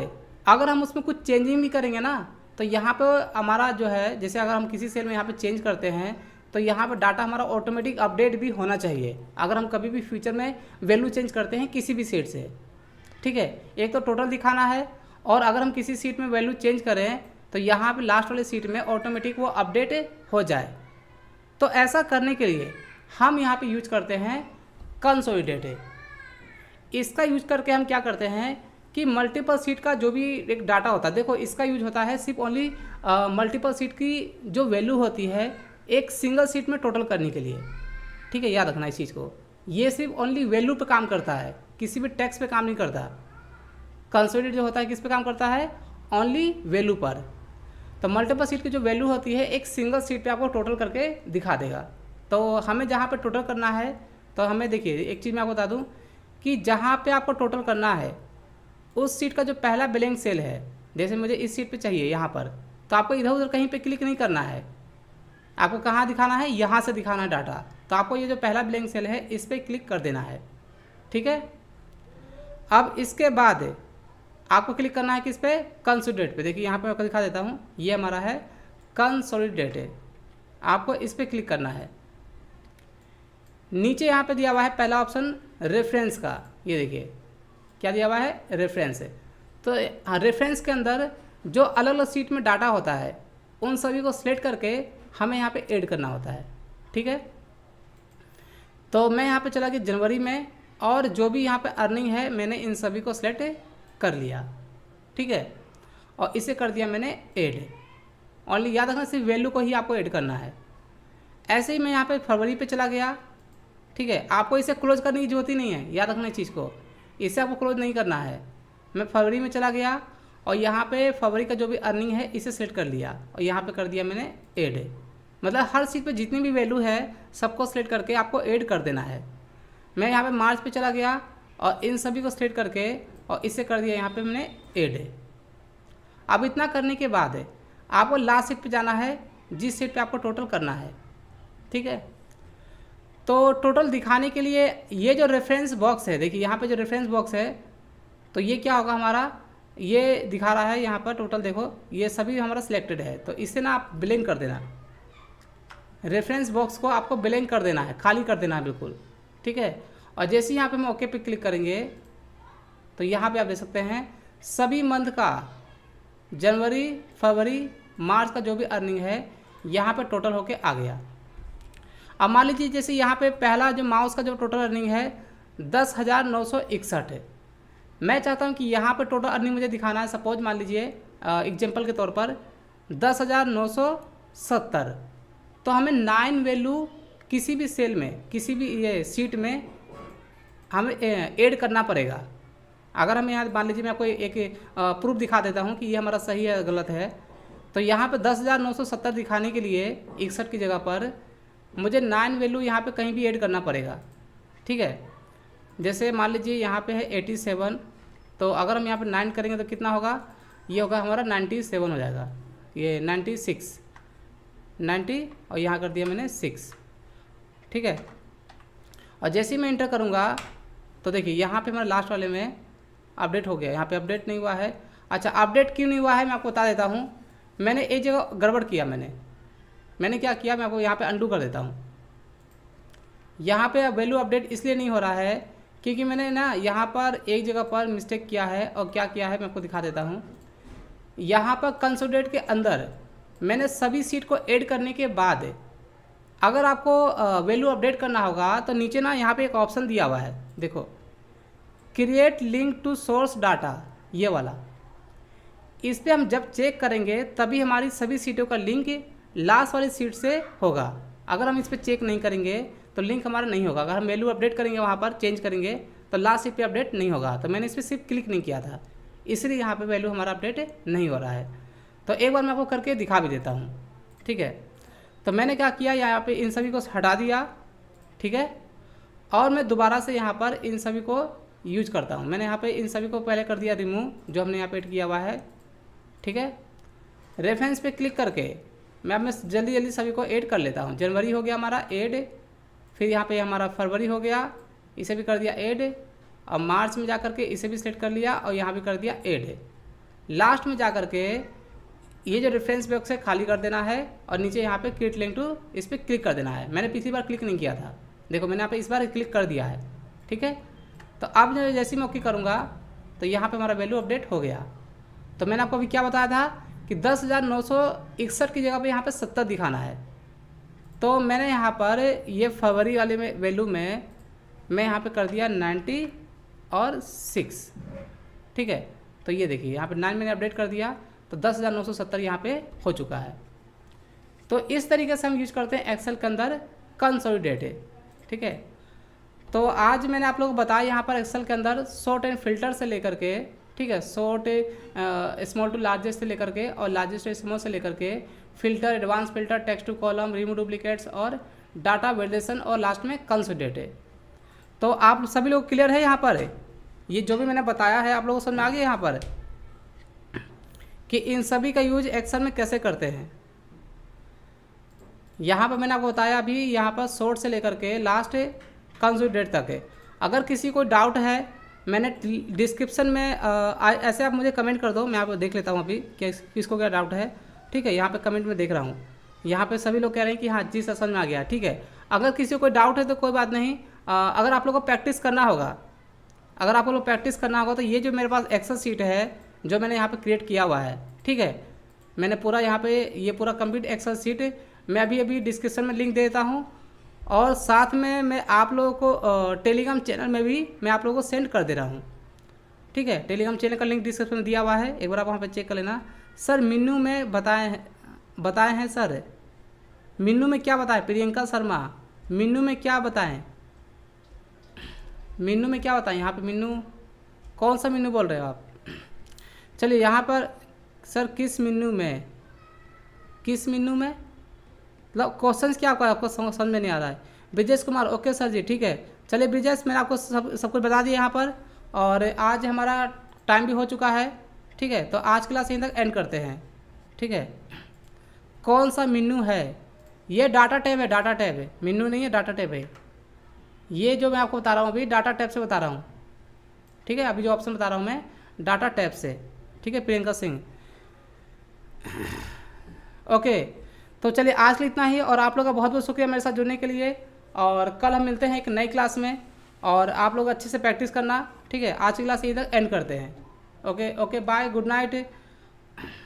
अगर हम उसमें कुछ चेंजिंग भी करेंगे ना, तो यहाँ पे हमारा जो है, जैसे अगर हम किसी सेल में यहाँ पे चेंज करते हैं तो यहाँ पे डाटा हमारा ऑटोमेटिक अपडेट भी होना चाहिए अगर हम कभी भी फ्यूचर में वैल्यू चेंज करते हैं किसी भी सीट से। ठीक है, एक तो टोटल दिखाना है, और अगर हम किसी सीट में वैल्यू चेंज करें तो यहाँ पे लास्ट वाले सीट में ऑटोमेटिक वो अपडेट हो जाए। तो ऐसा करने के लिए हम यहाँ पे यूज करते हैं कंसोलिडेट। इसका यूज करके हम क्या करते हैं कि मल्टीपल सीट का जो भी एक डाटा होता है, देखो इसका यूज होता है सिर्फ ओनली मल्टीपल सीट की जो वैल्यू होती है एक सिंगल सीट में टोटल करने के लिए। ठीक है, याद रखना इस चीज़ को, ये सिर्फ ओनली वैल्यू पे काम करता है, किसी भी टैक्स पे काम नहीं करता। कंसोलिडेट जो होता है किस पे काम करता है, ओनली वैल्यू पर। तो मल्टीपल सीट की जो वैल्यू होती है एक सिंगल सीट पे आपको टोटल करके दिखा देगा। तो हमें जहाँ पे टोटल करना है, तो हमें देखिए एक चीज़ मैं आपको बता दूँ कि जहाँ पे आपको टोटल करना है उस सीट का जो पहला ब्लैंक सेल है, जैसे मुझे इस सीट पे चाहिए यहाँ पर, तो आपको इधर उधर कहीं पे क्लिक नहीं करना है, आपको कहाँ दिखाना है, यहाँ से दिखाना है डाटा। तो आपको ये जो पहला ब्लैंक सेल है इस पर क्लिक कर देना है। ठीक है, अब इसके बाद आपको क्लिक करना है किस पे, कंसोलिडेट पे। देखिए यहाँ पे मैं आपको दिखा देता हूँ, ये हमारा है कंसोलिडेट, आपको इस पर क्लिक करना है। नीचे यहाँ पे दिया हुआ है पहला ऑप्शन रेफरेंस का, ये देखिए क्या दिया हुआ है, रेफरेंस है। तो रेफरेंस के अंदर जो अलग अलग सीट में डाटा होता है उन सभी को सिलेक्ट करके हमें यहाँ पे ऐड करना होता है। ठीक है, तो मैं यहाँ पे चला गया जनवरी में, और जो भी यहाँ पे अर्निंग है मैंने इन सभी को सिलेक्ट कर लिया। ठीक है, और इसे कर दिया मैंने ऐड। ओनली याद रखना सिर्फ वैल्यू को ही आपको ऐड करना है। ऐसे ही मैं यहाँ पे फरवरी पे चला गया। ठीक है, आपको इसे क्लोज करने की जरूरत ही नहीं है, याद रखना इस चीज़ को, इसे आपको क्लोज नहीं करना है। मैं फरवरी में चला गया और यहाँ पे फरवरी का जो भी अर्निंग है इसे सेलेक्ट कर लिया और यहाँ पे कर दिया मैंने ऐड। मतलब हर सीट पे जितनी भी वैल्यू है सबको सेलेक्ट करके आपको ऐड कर देना है। मैं यहाँ पे मार्च पे चला गया और इन सभी को सेलेक्ट करके और इसे कर दिया यहाँ पे मैंने ऐड। अब इतना करने के बाद आपको लास्ट सीट पे जाना है जिस सीट पे आपको टोटल करना है। ठीक है, तो टोटल दिखाने के लिए ये जो रेफरेंस बॉक्स है, देखिए यहाँ पे जो रेफरेंस बॉक्स है तो ये क्या होगा हमारा, ये दिखा रहा है यहाँ पर टोटल। देखो ये सभी हमारा सिलेक्टेड है, तो इसे ना आप ब्लैंक कर देना। रेफरेंस बॉक्स को आपको ब्लैंक कर देना है, खाली कर देना है बिल्कुल। ठीक है, और जैसे ही यहाँ पे हम ओके पे क्लिक करेंगे तो यहाँ पे आप देख सकते हैं सभी मंथ का जनवरी फरवरी मार्च का जो भी अर्निंग है यहाँ पे टोटल होके आ गया। अब मान लीजिए जैसे यहाँ पे पहला जो माउस का जो टोटल अर्निंग है 10,961 है। मैं चाहता हूँ कि यहाँ पे टोटल अर्निंग मुझे दिखाना है। सपोज मान लीजिए एग्जांपल के तौर पर 10,970, तो हमें 9 वैल्यू किसी भी सेल में किसी भी ये सीट में हमें ऐड करना पड़ेगा। अगर हम यहाँ मान लीजिए मैं आपको एक प्रूफ दिखा देता हूँ कि ये हमारा सही है गलत है। तो यहाँ पे 10,970 दिखाने के लिए 61 की जगह पर मुझे 9 वैल्यू यहाँ पे कहीं भी ऐड करना पड़ेगा। ठीक है, जैसे मान लीजिए यहाँ पे है 87, तो अगर हम यहाँ पे 9 करेंगे तो कितना होगा, ये होगा हमारा 97 हो जाएगा। ये 96 90 और यहाँ कर दिया मैंने 6। ठीक है, और जैसे ही मैं इंटर करूँगा तो देखिए यहाँ पे हमारे लास्ट वाले में अपडेट हो गया। यहाँ पे अपडेट नहीं हुआ है। अच्छा, अपडेट क्यों नहीं हुआ है मैं आपको बता देता हूँ। मैंने एक जगह गड़बड़ किया। मैंने क्या किया, मैं आपको यहाँ पे अंडू कर देता हूँ। यहाँ पे वैल्यू अपडेट इसलिए नहीं हो रहा है क्योंकि मैंने ना यहाँ पर एक जगह पर मिस्टेक किया है। और क्या किया है मैं आपको दिखा देता हूँ। यहाँ पर कंसोलिडेट के अंदर मैंने सभी सीट को ऐड करने के बाद अगर आपको वैल्यू अपडेट करना होगा तो नीचे ना यहाँ पे एक ऑप्शन दिया हुआ है, देखो, create link to source data, ये वाला। इस पर हम जब चेक करेंगे तभी हमारी सभी सीटों का लिंक लास्ट वाली सीट से होगा। अगर हम इस पर चेक नहीं करेंगे तो लिंक हमारा नहीं होगा। अगर हम वैल्यू अपडेट करेंगे वहाँ पर चेंज करेंगे तो लास्ट सीट पे अपडेट नहीं होगा। तो मैंने इस पर सिर्फ क्लिक नहीं किया था, इसलिए यहाँ पे वैल्यू हमारा अपडेट नहीं हो रहा है। तो एक बार मैं आपको करके दिखा भी देता हूँ। ठीक है, तो मैंने क्या किया, यहाँ पे इन सभी को हटा दिया। ठीक है, और मैं दोबारा से यहाँ पर इन सभी को यूज करता हूँ। मैंने यहाँ पे इन सभी को पहले कर दिया रिमूव, जो हमने यहाँ पे ऐड किया हुआ है। ठीक है, रेफरेंस पे क्लिक करके मैं अब जल्दी जल्दी सभी को ऐड कर लेता हूँ। जनवरी हो गया हमारा ऐड, फिर यहाँ पे हमारा फरवरी हो गया, इसे भी कर दिया ऐड, और मार्च में जा करके इसे भी सेलेक्ट कर लिया और यहाँ भी कर दिया ऐड। लास्ट में जा करके ये जो रेफरेंस बॉक्स है खाली कर देना है और नीचे यहाँ पे क्रिएट लिंक टू, इस पर क्लिक कर देना है। मैंने पिछली बार क्लिक नहीं किया था, देखो मैंने यहाँ पे इस बार क्लिक कर दिया है। ठीक है, तो अब जैसे मैं ओके करूँगा तो यहाँ पे हमारा वैल्यू अपडेट हो गया। तो मैंने आपको अभी क्या बताया था कि 10,961 की जगह पे यहाँ पे 70 दिखाना है। तो मैंने यहाँ पर ये फरवरी वाले में वैल्यू में मैं यहाँ पे कर दिया 90 और 6। ठीक है, तो ये देखिए यहाँ पे 9 मैंने अपडेट कर दिया, तो 10,970 यहाँ पे हो चुका है। तो इस तरीके से हम यूज करते हैं एक्सेल के अंदर कंसोलिडेटेड। ठीक है, तो आज मैंने आप लोगों को बताया यहाँ पर एक्सेल के अंदर शॉर्ट एंड फिल्टर से लेकर के, ठीक है, शॉर्ट स्मॉल टू लार्जेस्ट से लेकर के और लार्जेस्ट टू स्मॉल से लेकर के filter, advance filter, text to column, remove duplicates और डाटा वैलिडेशन और लास्ट में कंसोलिडेटेड। तो आप सभी लोग क्लियर है यहाँ पर? ये जो भी मैंने बताया है आप लोगों को समझ में आ गया यहाँ पर कि इन सभी का यूज एक्सेल में कैसे करते हैं। यहाँ पर मैंने आपको बताया अभी, यहाँ पर शॉर्ट से लेकर के लास्ट कंसोलिडेट तक है। अगर किसी को डाउट है, मैंने डिस्क्रिप्शन में ऐसे आप मुझे कमेंट कर दो, मैं आपको देख लेता हूँ अभी कि किसको क्या डाउट है। ठीक है, यहाँ पे कमेंट में देख रहा हूँ, यहाँ पे सभी लोग कह रहे हैं कि हाँ जी सर समझ में आ गया। ठीक है, अगर किसी को कोई डाउट है तो कोई बात नहीं, अगर आप लोग को प्रैक्टिस करना होगा, अगर आप लोग प्रैक्टिस करना होगा तो ये जो मेरे पास एक्सेल शीट है जो मैंने यहाँ पे क्रिएट किया हुआ है, ठीक है, मैंने पूरा यहाँ पे ये पूरा कंप्लीट एक्सेल शीट मैं अभी डिस्क्रिप्शन में लिंक दे देता हूँ, और साथ में मैं आप लोगों को टेलीग्राम चैनल में भी मैं आप लोगों को सेंड कर दे रहा हूँ। ठीक है, टेलीग्राम चैनल का लिंक डिस्क्रिप्शन में दिया हुआ है, एक बार आप वहाँ पर चेक कर लेना। सर मीनू में बताए हैं सर, मीनू में क्या बताएं? प्रियंका शर्मा, मीनू में क्या बताएं? मीनू में क्या बताएं? यहाँ पे मीनू, कौन सा मीनू बोल रहे हो आप? चलिए यहाँ पर सर किस मेन्यू में मतलब क्वेश्चन क्या आपको समझ में नहीं आ रहा है। ब्रिजेश कुमार, ओके सर जी, ठीक है। चलिए ब्रिजेश, मैंने आपको सब कुछ बता दिया यहाँ पर, और आज हमारा टाइम भी हो चुका है, ठीक है। तो आज क्लास यहीं तक एंड करते हैं, ठीक है। कौन सा मेन्यू है? ये डाटा टैब है, डाटा टैब है, मेन्यू नहीं है, डाटा टैब है। ये जो मैं आपको बता रहा हूँ अभी डाटा टैब से बता रहा हूँ, ठीक है। अभी जो ऑप्शन बता रहा हूँ मैं डाटा टैब से, ठीक है प्रियंका सिंह। ओके, तो चलिए आज के लिए इतना ही, और आप लोग का बहुत बहुत शुक्रिया मेरे साथ जुड़ने के लिए। और कल हम मिलते हैं एक नई क्लास में, और आप लोग अच्छे से प्रैक्टिस करना, ठीक है। आज की क्लास यहीं तक एंड करते हैं। Okay, bye, good night.